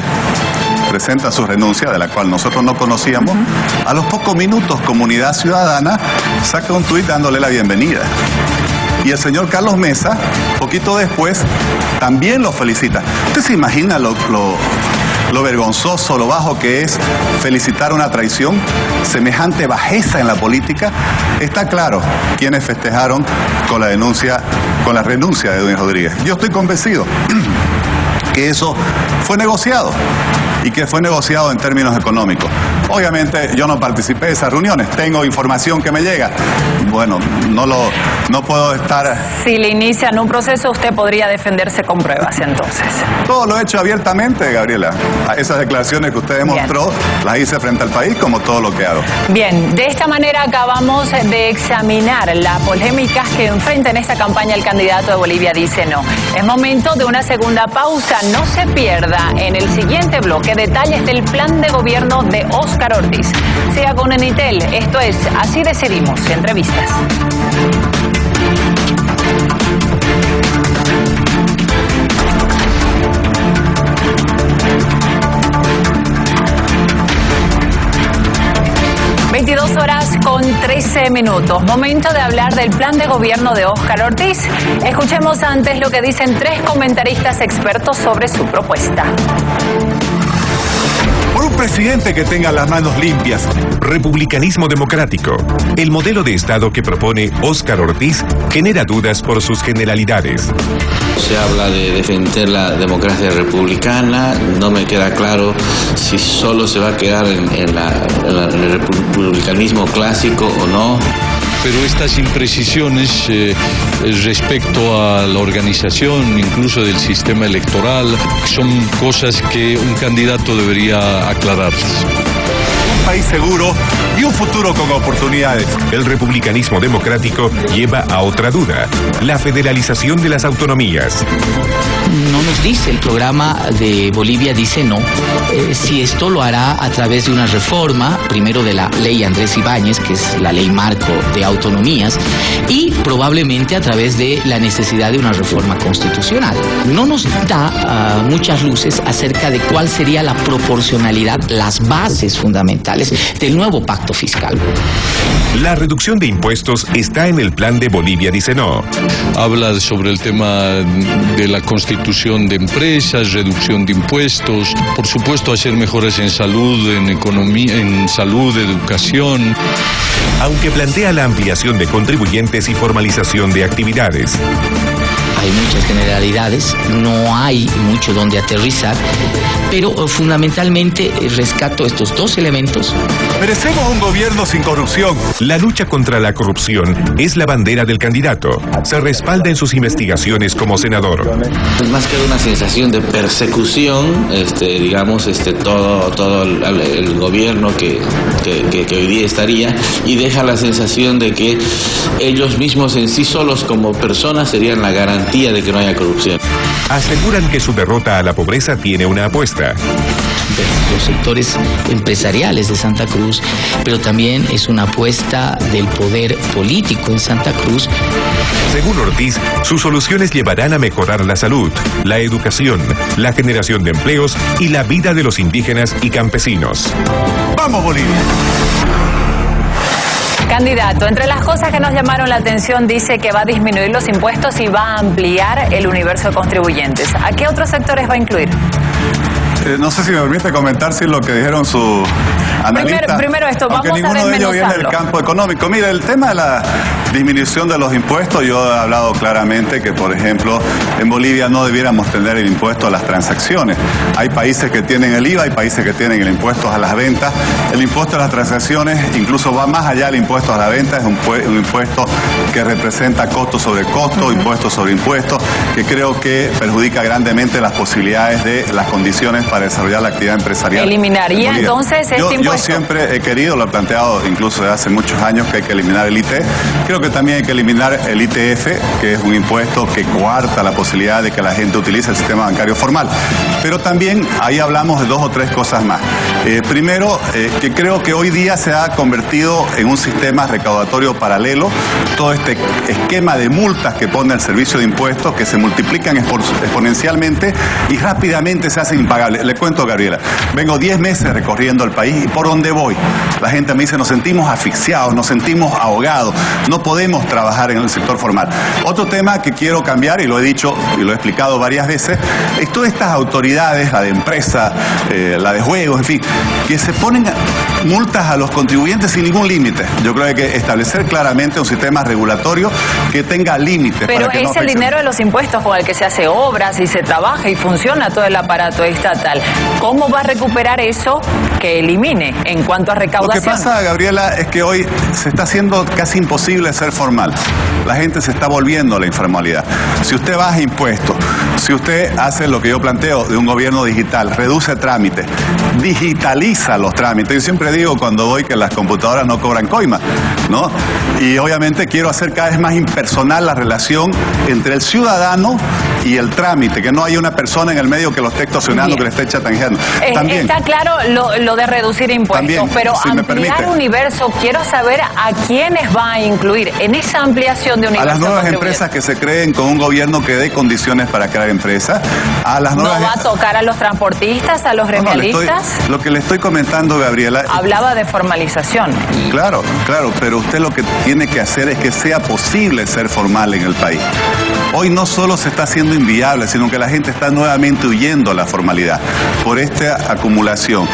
S7: presenta su renuncia, de la cual nosotros no conocíamos, a los pocos minutos Comunidad Ciudadana saca un tuit dándole la bienvenida. Y el señor Carlos Mesa, poquito después, también lo felicita. ¿Usted se imagina lo lo vergonzoso, lo bajo que es felicitar una traición, semejante bajeza en la política, está claro quienes festejaron con la renuncia de Edwin Rodríguez. Yo estoy convencido que eso fue negociado y que fue negociado en términos económicos. Obviamente yo no participé de esas reuniones, tengo información que me llega. Bueno, no puedo estar...
S1: Si le inician un proceso, usted podría defenderse con pruebas, entonces.
S7: Todo lo he hecho abiertamente, Gabriela. Esas declaraciones que usted demostró, las hice frente al país, como todo lo que hago.
S1: Bien, de esta manera acabamos de examinar las polémicas que enfrenta en esta campaña el candidato de Bolivia Dice No. Es momento de una segunda pausa. No se pierda en el siguiente bloque detalles del plan de gobierno de Óscar Ortiz. Siga con Enitel. Esto es Así Decidimos, Entrevistas. ...22:13. Momento de hablar del plan de gobierno de Óscar Ortiz. Escuchemos antes lo que dicen 3 comentaristas expertos sobre su propuesta.
S2: Por un presidente que tenga las manos limpias. Republicanismo democrático. El modelo de Estado que propone Óscar Ortiz genera dudas por sus generalidades.
S17: Se habla de defender la democracia republicana. No me queda claro si solo se va a quedar en el republicanismo clásico o no.
S18: Pero estas imprecisiones respecto a la organización, incluso del sistema electoral, son cosas que un candidato debería aclararse.
S2: Un país seguro y un futuro con oportunidades. El republicanismo democrático lleva a otra duda, la federalización de las autonomías.
S19: No nos dice el programa de Bolivia Dice No, si esto lo hará a través de una reforma, primero de la ley Andrés Ibáñez, que es la ley marco de autonomías, y probablemente a través de la necesidad de una reforma constitucional. No nos da muchas luces acerca de cuál sería la proporcionalidad, las bases fundamentales del nuevo pacto fiscal.
S2: La reducción de impuestos está en el plan de Bolivia Dice No.
S18: Habla sobre el tema de la constitución de empresas, reducción de impuestos, por supuesto hacer mejoras en salud, en economía, en salud, educación.
S2: Aunque plantea la ampliación de contribuyentes y formalización de actividades.
S19: Hay muchas generalidades, no hay mucho donde aterrizar, pero fundamentalmente rescato estos 2 elementos.
S2: Merecemos un gobierno sin corrupción. La lucha contra la corrupción es la bandera del candidato. Se respalda en sus investigaciones como senador.
S17: Más que una sensación de persecución, todo el gobierno que hoy día estaría, y deja la sensación de que ellos mismos en sí solos como personas serían la garantía de que no haya corrupción.
S2: Aseguran que su derrota a la pobreza tiene una apuesta.
S19: Los sectores empresariales de Santa Cruz, pero también es una apuesta del poder político en Santa Cruz.
S2: Según Ortiz, sus soluciones llevarán a mejorar la salud, la educación, la generación de empleos y la vida de los indígenas y campesinos. ¡Vamos, Bolivia!
S1: Candidato, entre las cosas que nos llamaron la atención, dice que va a disminuir los impuestos y va a ampliar el universo de contribuyentes. ¿A qué otros sectores va a incluir?
S7: No sé si me permite comentar si lo que dijeron su analista.
S1: Primero esto, vamos a
S7: ninguno de ellos viene del campo económico. Mire, el tema de la disminución de los impuestos, yo he hablado claramente que, por ejemplo, en Bolivia no debiéramos tener el impuesto a las transacciones. Hay países que tienen el IVA, hay países que tienen el impuesto a las ventas. El impuesto a las transacciones incluso va más allá del impuesto a la venta, es un impuesto que representa costo sobre costo, impuesto sobre impuesto, que creo que perjudica grandemente las posibilidades de las condiciones para desarrollar la actividad empresarial.
S1: ¿Eliminaría entonces este impuesto?
S7: Yo siempre he querido, lo he planteado incluso desde hace muchos años, que hay que eliminar el IT. Creo que también hay que eliminar el ITF, que es un impuesto que coarta la posibilidad de que la gente utilice el sistema bancario formal. Pero también ahí hablamos de 2 o 3 cosas más. Primero, que creo que hoy día se ha convertido en un sistema recaudatorio paralelo, todo este esquema de multas que pone el servicio de impuestos, que se multiplican exponencialmente y rápidamente se hacen impagables. Le cuento, Gabriela, vengo 10 meses recorriendo el país y por por donde voy, la gente me dice, nos sentimos asfixiados, nos sentimos ahogados, no podemos trabajar en el sector formal. Otro tema que quiero cambiar, y lo he dicho y lo he explicado varias veces, es todas estas autoridades, la de empresa, la de juegos, en fin, que se ponen multas a los contribuyentes sin ningún límite. Yo creo que hay que establecer claramente un sistema regulatorio que tenga límites.
S1: Pero es el dinero de los impuestos con el que se hace obras y se trabaja y funciona todo el aparato estatal. ¿Cómo va a recuperar eso que elimine en cuanto a recaudación?
S7: Lo que pasa, Gabriela, es que hoy se está haciendo casi imposible ser formal. La gente se está volviendo a la informalidad. Si usted baja impuestos, si usted hace lo que yo planteo de un gobierno digital, reduce trámites, digitaliza los trámites. Yo siempre digo cuando voy que las computadoras no cobran coima, ¿no? Y obviamente quiero hacer cada vez más impersonal la relación entre el ciudadano y el trámite, que no haya una persona en el medio que lo esté extorsionando, que le esté chatanjeando.
S1: Está claro lo de reducir impuestos,
S7: también,
S1: pero
S7: si
S1: ampliar universo, quiero saber a quiénes va a incluir en esa ampliación de universo.
S7: A las nuevas empresas que se creen con un gobierno que dé condiciones para crear empresas. A las nuevas...
S1: ¿No va a tocar a los transportistas, a los gremialistas?
S7: Lo que le estoy comentando, Gabriela...
S1: Hablaba de formalización.
S7: Claro, pero usted lo que tiene que hacer es que sea posible ser formal en el país. Hoy no solo se está haciendo inviable, sino que la gente está nuevamente huyendo a la formalidad por esta acumulación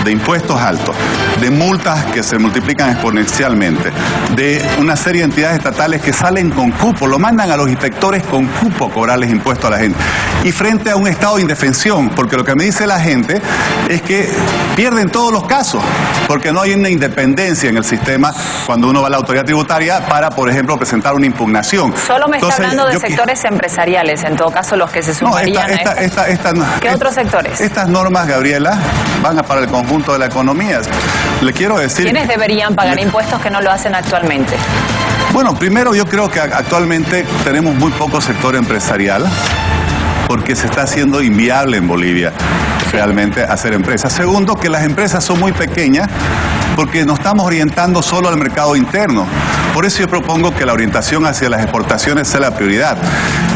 S7: de impuestos altos, de multas que se multiplican exponencialmente, de una serie de entidades estatales que salen con cupo, lo mandan a los inspectores con cupo a cobrarles impuestos a la gente. Y frente a un estado de indefensión, porque lo que me dice la gente es que pierden todos los casos, porque no hay una independencia en el sistema cuando uno va a la autoridad tributaria para, por ejemplo, presentar una impugnación.
S1: Solo me está hablando de sectores empresariales, en todo caso los que se sumarían a ¿Qué otros sectores?
S7: Estas normas, Gabriela, van para el conjunto de la economía. Le quiero decir...
S1: ¿Quiénes deberían pagar impuestos que no lo hacen actualmente?
S7: Bueno, primero yo creo que actualmente tenemos muy poco sector empresarial porque se está haciendo inviable en Bolivia realmente hacer empresas. Segundo, que las empresas son muy pequeñas porque nos estamos orientando solo al mercado interno. Por eso yo propongo que la orientación hacia las exportaciones sea la prioridad.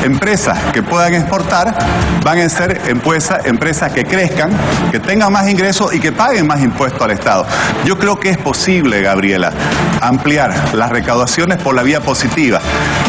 S7: Empresas que puedan exportar van a ser empresas que crezcan, que tengan más ingresos y que paguen más impuestos al Estado. Yo creo que es posible, Gabriela, ampliar las recaudaciones por la vía positiva,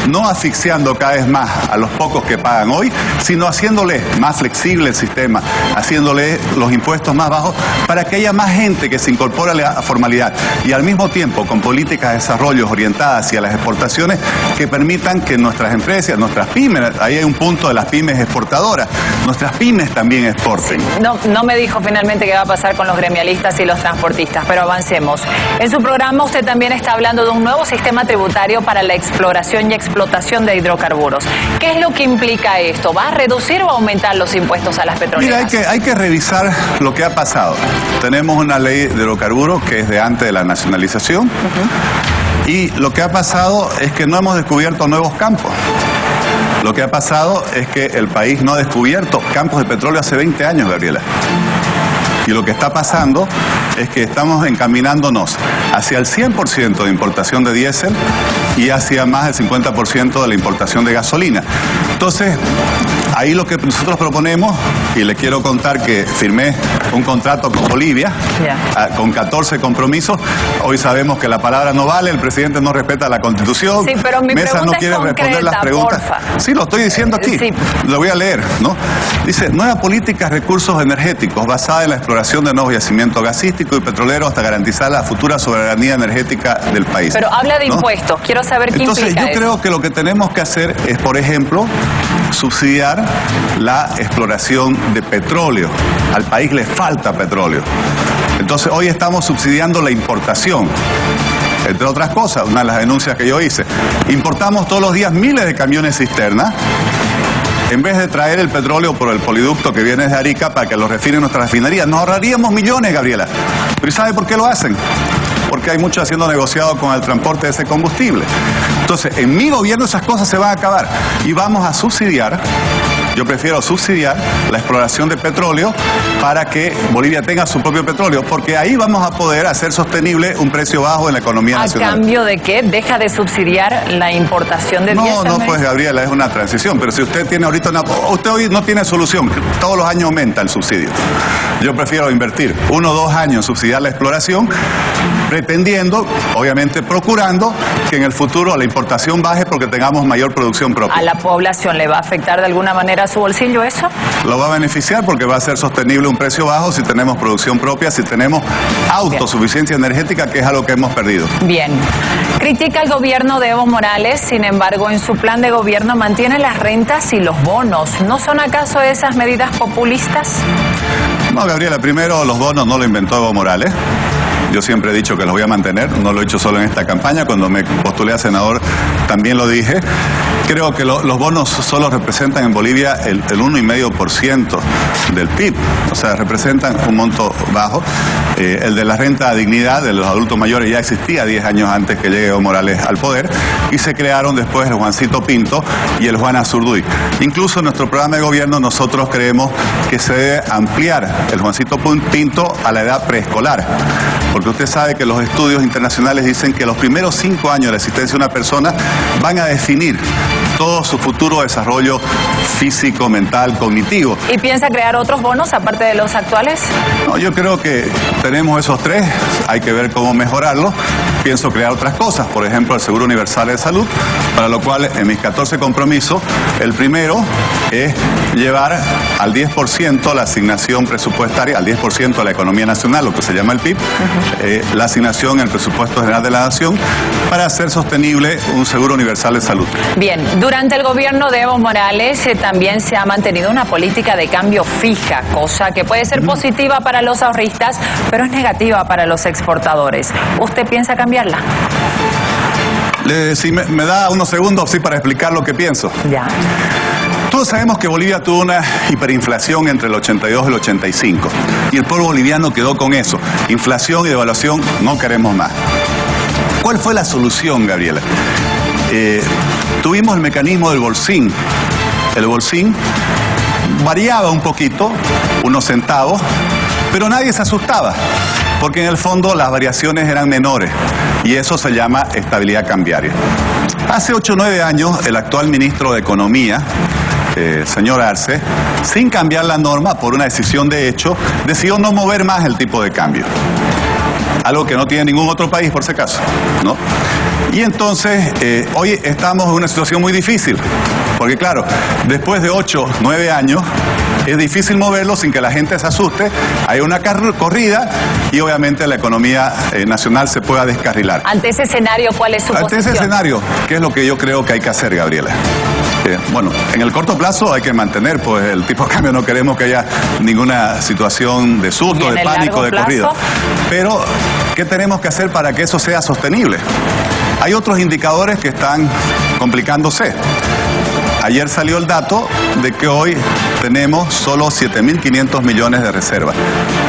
S7: no asfixiando cada vez más a los pocos que pagan hoy, sino haciéndole más flexible el sistema, haciéndole los impuestos más bajos para que haya más gente que se incorpore a la formalidad y al mismo tiempo con políticas de desarrollo orientadas hacia las exportaciones que permitan que nuestras empresas, nuestras pymes, ahí hay un punto de las pymes exportadoras, nuestras pymes también exporten.
S1: No me dijo finalmente qué va a pasar con los gremialistas y los transportistas, pero avancemos. En su programa usted también está hablando de un nuevo sistema tributario para la exploración y explotación de hidrocarburos. ¿Qué es lo que implica esto? ¿Va a reducir o aumentar los impuestos a las petroleras?
S7: Mira, hay que revisar lo que ha pasado. Tenemos una ley de hidrocarburos que es de antes de la nacionalización. Y lo que ha pasado es que no hemos descubierto nuevos campos. Lo que ha pasado es que el país no ha descubierto campos de petróleo hace 20 años, Gabriela. Y lo que está pasando es que estamos encaminándonos hacia el 100% de importación de diésel y hacia más del 50% de la importación de gasolina. Entonces, ahí lo que nosotros proponemos, y le quiero contar que firmé un contrato con Bolivia, con 14 compromisos. Hoy sabemos que la palabra no vale, el presidente no respeta la Constitución.
S1: Sí, pero mi
S7: Mesa no quiere responder las preguntas.
S1: Porfa.
S7: Sí, lo estoy diciendo aquí. Sí. Lo voy a leer, ¿no? Dice, nueva política de recursos energéticos basada en la exploración de nuevos yacimientos gasísticos y petroleros hasta garantizar la futura soberanía energética del país.
S1: Pero habla de impuestos. Quiero saber qué
S7: Entonces,
S1: implica
S7: yo creo que lo que tenemos que hacer es, por ejemplo, subsidiar la exploración de petróleo. Al país le falta petróleo. Entonces, hoy estamos subsidiando la importación. Entre otras cosas, una de las denuncias que yo hice, importamos todos los días miles de camiones cisterna en vez de traer el petróleo por el poliducto que viene de Arica para que lo refinen nuestra refinería. Nos ahorraríamos millones, Gabriela. ¿Pero sabe por qué lo hacen? Porque hay mucho haciendo negociado con el transporte de ese combustible. Entonces, en mi gobierno esas cosas se van a acabar y vamos a subsidiar Yo prefiero subsidiar la exploración de petróleo para que Bolivia tenga su propio petróleo, porque ahí vamos a poder hacer sostenible un precio bajo en la economía nacional.
S1: ¿A cambio de qué? ¿Deja de subsidiar la importación de diésel?
S7: No, pues Gabriela, es una transición, pero si usted tiene ahorita usted hoy no tiene solución, todos los años aumenta el subsidio. Yo prefiero invertir 1 o 2 años en subsidiar la exploración, pretendiendo, obviamente procurando que en el futuro la importación baje porque tengamos mayor producción propia.
S1: ¿A la población le va a afectar de alguna manera a su bolsillo eso?
S7: Lo va a beneficiar porque va a ser sostenible un precio bajo si tenemos producción propia, si tenemos autosuficiencia energética, que es algo que hemos perdido.
S1: Bien. Critica al gobierno de Evo Morales, sin embargo, en su plan de gobierno mantiene las rentas y los bonos. ¿No son acaso esas medidas populistas?
S7: No, Gabriela, primero los bonos no lo inventó Evo Morales. Yo siempre he dicho que los voy a mantener, no lo he hecho solo en esta campaña, cuando me postulé a senador también lo dije. Creo que los bonos solo representan en Bolivia el 1,5% del PIB, o sea, representan un monto bajo. El de la renta dignidad de los adultos mayores ya existía 10 años antes que llegue Evo Morales al poder y se crearon después el Juancito Pinto y el Juan Azurduy. Incluso en nuestro programa de gobierno nosotros creemos que se debe ampliar el Juancito Pinto a la edad preescolar, porque usted sabe que los estudios internacionales dicen que los primeros 5 años de la existencia de una persona van a definir todo su futuro desarrollo físico, mental, cognitivo.
S1: ¿Y piensa crear otros bonos aparte de los actuales?
S7: No, yo creo que tenemos esos 3, hay que ver cómo mejorarlos. Pienso crear otras cosas, por ejemplo el Seguro Universal de Salud, para lo cual en mis 14 compromisos, el primero es llevar al 10% la asignación presupuestaria, al 10% de la economía nacional, lo que se llama el PIB, la asignación en el presupuesto general de la nación, para hacer sostenible un Seguro Universal de Salud.
S1: Bien, durante el gobierno de Evo Morales también se ha mantenido una política de cambio fija, cosa que puede ser positiva para los ahorristas, pero es negativa para los exportadores. ¿Usted piensa cambiarla?
S7: Si me da unos segundos para explicar lo que pienso.
S1: Ya.
S7: Todos sabemos que Bolivia tuvo una hiperinflación entre el 82 y el 85 y el pueblo boliviano quedó con eso. Inflación y devaluación no queremos más. ¿Cuál fue la solución, Gabriela? Tuvimos el mecanismo del bolsín. El bolsín variaba un poquito, unos centavos, pero nadie se asustaba, porque en el fondo las variaciones eran menores y eso se llama estabilidad cambiaria. Hace 8 o 9 años el actual ministro de Economía, señor Arce, sin cambiar la norma por una decisión de hecho, decidió no mover más el tipo de cambio. Algo que no tiene ningún otro país, por si acaso, ¿no? Y entonces, hoy estamos en una situación muy difícil, porque claro, después de 8, 9 años, es difícil moverlo sin que la gente se asuste, hay una corrida y obviamente la economía nacional se pueda descarrilar.
S1: Ante ese escenario, ¿cuál es su posición?
S7: Ante ese escenario, ¿qué es lo que yo creo que hay que hacer, Gabriela? Bueno, en el corto plazo hay que mantener pues el tipo de cambio, no queremos que haya ninguna situación de susto, de pánico, de corrida. Pero, ¿qué tenemos que hacer para que eso sea sostenible? Hay otros indicadores que están complicándose. Ayer salió el dato de que hoy tenemos solo 7.500 millones de reservas.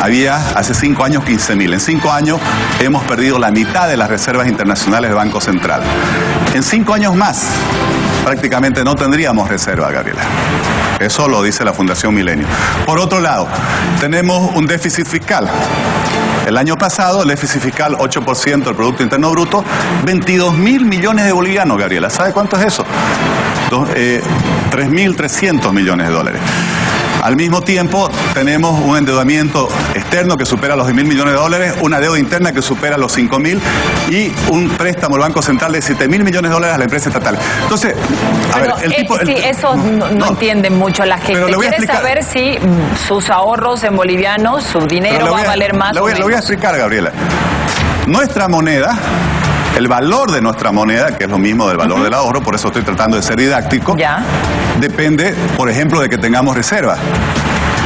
S7: Había hace 5 años 15.000. En 5 años hemos perdido la mitad de las reservas internacionales del Banco Central. En 5 años más, prácticamente no tendríamos reserva, Gabriela. Eso lo dice la Fundación Milenio. Por otro lado, tenemos un déficit fiscal. El año pasado, el déficit fiscal, 8% del Producto Interno Bruto, 22.000 millones de bolivianos, Gabriela. ¿Sabe cuánto es eso? 3.300 millones de dólares. Al mismo tiempo, tenemos un endeudamiento externo que supera los 10.000 millones de dólares, una deuda interna que supera los 5.000 y un préstamo del Banco Central de 7.000 millones de dólares a la empresa estatal. Entonces, a ver, el tipo...
S1: Sí, eso no entienden mucho la gente. Quiere saber si sus ahorros en bolivianos, su dinero va a valer más o menos.
S7: Lo voy a explicar, Gabriela. Nuestra moneda... El valor de nuestra moneda, que es lo mismo del valor del ahorro, por eso estoy tratando de ser didáctico, depende, por ejemplo, de que tengamos reserva.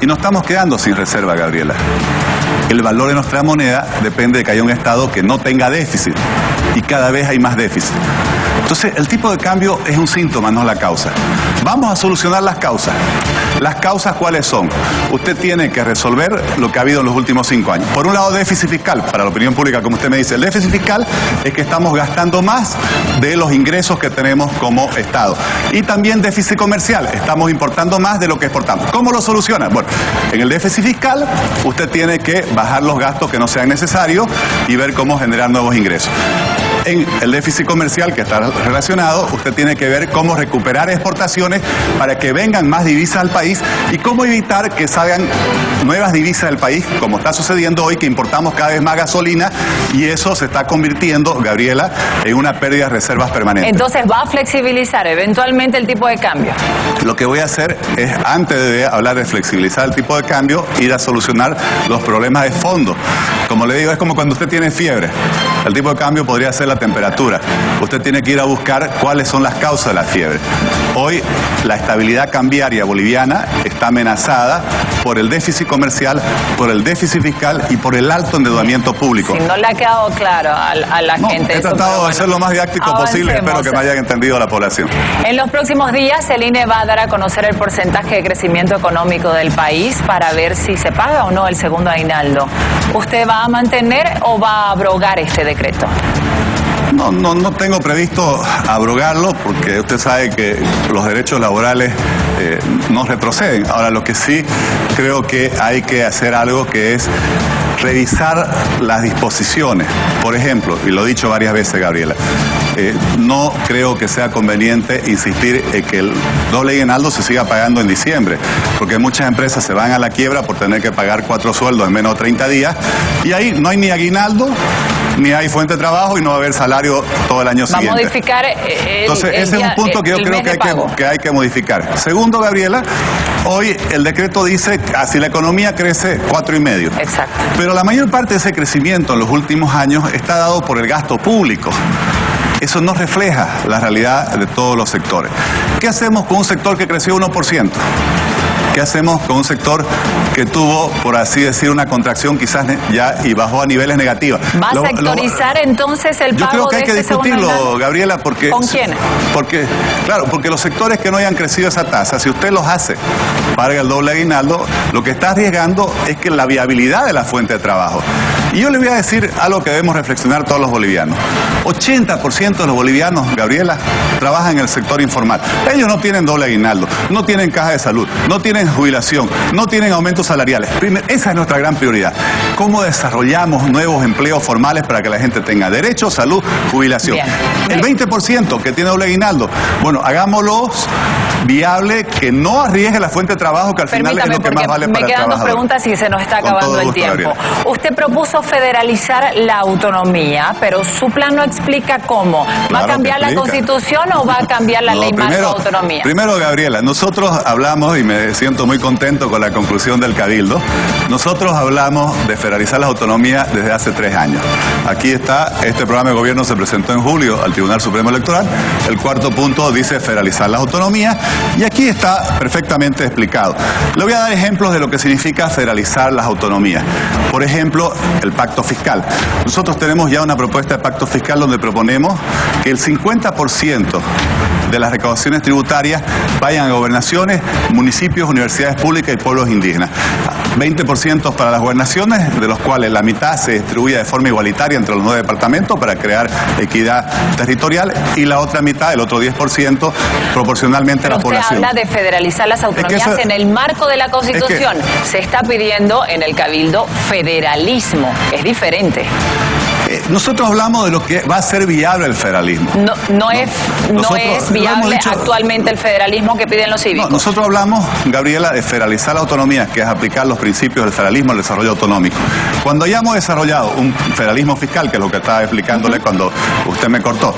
S7: Y nos estamos quedando sin reserva, Gabriela. El valor de nuestra moneda depende de que haya un Estado que no tenga déficit. Y cada vez hay más déficit. Entonces, Entonces, el tipo de cambio es un síntoma, no la causa. Vamos a solucionar las causas. ¿Las causas cuáles son? Usted tiene que resolver lo que ha habido en los últimos 5 años. Por un lado, déficit fiscal. Para la opinión pública, como usted me dice, el déficit fiscal es que estamos gastando más de los ingresos que tenemos como Estado. Y también déficit comercial. Estamos importando más de lo que exportamos. ¿Cómo lo soluciona? Bueno, en el déficit fiscal, usted tiene que bajar los gastos que no sean necesarios y ver cómo generar nuevos ingresos. En el déficit comercial, que está relacionado, usted tiene que ver cómo recuperar exportaciones para que vengan más divisas al país y cómo evitar que salgan nuevas divisas del país, como está sucediendo hoy, que importamos cada vez más gasolina y eso se está convirtiendo, Gabriela, en una pérdida de reservas permanentes.
S1: Entonces, ¿va a flexibilizar eventualmente el tipo de cambio?
S7: Lo que voy a hacer es, antes de hablar de flexibilizar el tipo de cambio, ir a solucionar los problemas de fondo. Como le digo, es como cuando usted tiene fiebre. El tipo de cambio podría ser la temperatura. Usted tiene que ir a buscar cuáles son las causas de la fiebre. Hoy la estabilidad cambiaria boliviana está amenazada por el déficit comercial, por el déficit fiscal y por el alto endeudamiento público.
S1: Si no le ha quedado claro a la gente.
S7: He tratado de ser lo más didáctico posible, espero que me hayan entendido la población.
S1: En los próximos días el INE va a dar a conocer el porcentaje de crecimiento económico del país para ver si se paga o no el segundo aguinaldo. ¿Usted va a mantener o va a abrogar este decreto?
S7: No tengo previsto abrogarlo porque usted sabe que los derechos laborales no retroceden. Ahora, lo que sí creo que hay que hacer algo que es revisar las disposiciones. Por ejemplo, y lo he dicho varias veces, Gabriela, no creo que sea conveniente insistir en que el doble aguinaldo se siga pagando en diciembre, porque muchas empresas se van a la quiebra por tener que pagar 4 sueldos en menos de 30 días, y ahí no hay ni aguinaldo, ni hay fuente de trabajo y no va a haber salario todo el año siguiente.
S1: Va a modificar
S7: Entonces, ese es un punto que yo creo que hay que modificar. Segundo, Gabriela, hoy el decreto dice que si la economía crece 4,5.
S1: Exacto.
S7: Pero la mayor parte de ese crecimiento en los últimos años está dado por el gasto público. Eso no refleja la realidad de todos los sectores. ¿Qué hacemos con un sector que creció 1%? ¿Qué hacemos con un sector que tuvo, por así decir, una contracción quizás ya y bajó a niveles negativos?
S1: ¿Va a sectorizar entonces el pago?
S7: Yo creo que hay que discutirlo, Gabriela, porque...
S1: ¿Con quién?
S7: Porque los sectores que no hayan crecido esa tasa, si usted los hace, paga el doble aguinaldo, lo que está arriesgando es que la viabilidad de la fuente de trabajo. Y yo le voy a decir algo que debemos reflexionar todos los bolivianos. 80% de los bolivianos, Gabriela, trabajan en el sector informal. Ellos no tienen doble aguinaldo, no tienen caja de salud, no tienen jubilación, no tienen aumentos salariales. Esa es nuestra gran prioridad. ¿Cómo desarrollamos nuevos empleos formales para que la gente tenga derecho, salud, jubilación? Bien. El 20% que tiene doble aguinaldo, bueno, hagámoslos viable, que no arriesgue la fuente de trabajo, que al final es lo que más vale para el trabajador. Me quedan 2 preguntas y
S1: se nos está acabando el tiempo. Gabriela. Usted propuso federalizar la autonomía, pero su plan no explica cómo. ¿Va a cambiar la Constitución o va a cambiar la ley marco de autonomía?
S7: Primero, Gabriela, nosotros hablamos, y me siento muy contento con la conclusión del Cabildo, nosotros hablamos de federalizar la autonomía desde hace 3 años. Aquí está, este programa de gobierno se presentó en julio al Tribunal Supremo Electoral. El 4º punto dice federalizar las autonomías y aquí está perfectamente explicado. Le voy a dar ejemplos de lo que significa federalizar las autonomías. Por ejemplo, el pacto fiscal. Nosotros tenemos ya una propuesta de pacto fiscal donde proponemos que el 50% de las recaudaciones tributarias vayan a gobernaciones, municipios, universidades públicas y pueblos indígenas. 20% para las gobernaciones, de los cuales la mitad se distribuye de forma igualitaria entre los 9 departamentos para crear equidad territorial y la otra mitad, el otro 10%, proporcionalmente a la población.
S1: Usted habla de federalizar las autonomías en el marco de la Constitución. Se está pidiendo en el Cabildo federalismo. Es diferente.
S7: Nosotros hablamos de lo que va a ser viable el federalismo.
S1: No es viable actualmente el federalismo que piden los cívicos.
S7: No, nosotros hablamos, Gabriela, de federalizar la autonomía, que es aplicar los principios del federalismo al desarrollo autonómico. Cuando hayamos desarrollado un federalismo fiscal, que es lo que estaba explicándole cuando usted me cortó,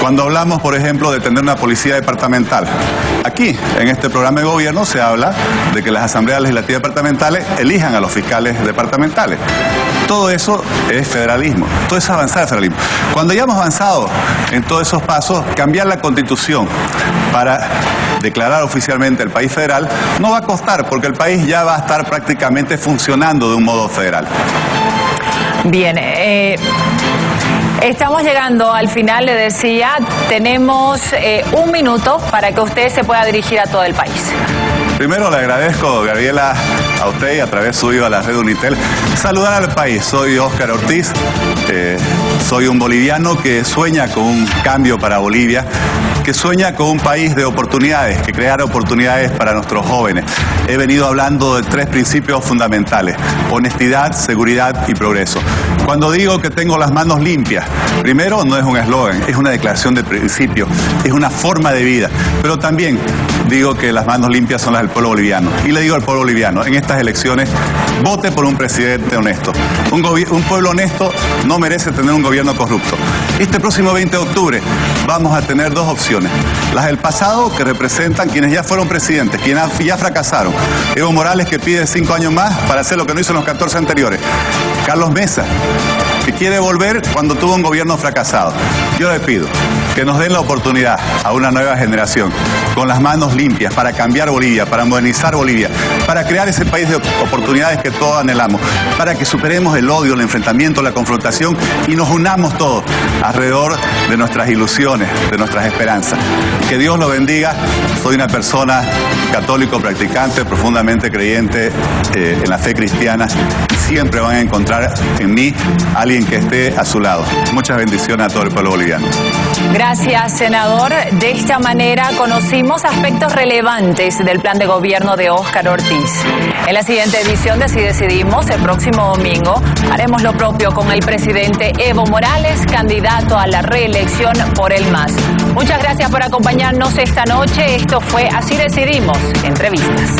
S7: cuando hablamos, por ejemplo, de tener una policía departamental, aquí, en este programa de gobierno, se habla de que las asambleas legislativas departamentales elijan a los fiscales departamentales. Todo eso es federalismo, todo es avanzar el federalismo. Cuando hayamos avanzado en todos esos pasos, cambiar la Constitución para declarar oficialmente el país federal no va a costar, porque el país ya va a estar prácticamente funcionando de un modo federal.
S1: Bien, Estamos llegando al final, le decía, tenemos 1 minuto para que usted se pueda dirigir a todo el país.
S7: Primero le agradezco, Gabriela, a usted y a través suyo a la red Unitel, saludar al país. Soy Óscar Ortiz, soy un boliviano que sueña con un cambio para Bolivia, que sueña con un país de oportunidades, que creara oportunidades para nuestros jóvenes. He venido hablando de 3 principios fundamentales: honestidad, seguridad y progreso. Cuando digo que tengo las manos limpias, primero no es un eslogan, es una declaración de principio, es una forma de vida, pero también digo que las manos limpias son las del pueblo boliviano. Y le digo al pueblo boliviano, en estas elecciones, vote por un presidente honesto. Un pueblo honesto no merece tener un gobierno corrupto. Este próximo 20 de octubre vamos a tener 2 opciones. Las del pasado, que representan quienes ya fueron presidentes, quienes ya fracasaron. Evo Morales, que pide 5 años más para hacer lo que no hizo en los 14 anteriores. Carlos Mesa, que quiere volver cuando tuvo un gobierno fracasado. Yo le pido que nos den la oportunidad a una nueva generación con las manos limpias para cambiar Bolivia, para modernizar Bolivia, para crear ese país de oportunidades que todos anhelamos, para que superemos el odio, el enfrentamiento, la confrontación y nos unamos todos alrededor de nuestras ilusiones, de nuestras esperanzas. Que Dios lo bendiga. Soy una persona católico practicante, profundamente creyente en la fe cristiana. Siempre van a encontrar en mí alguien que esté a su lado. Muchas bendiciones a todo el pueblo boliviano.
S1: Gracias, senador. De esta manera conocimos aspectos relevantes del plan de gobierno de Óscar Ortiz. En la siguiente edición de Si Decidimos, el próximo domingo, haremos lo propio con el presidente Evo Morales, candidato a la reelección por el MAS. Muchas gracias por acompañarnos esta noche. Esto fue Así Decidimos, Entrevistas.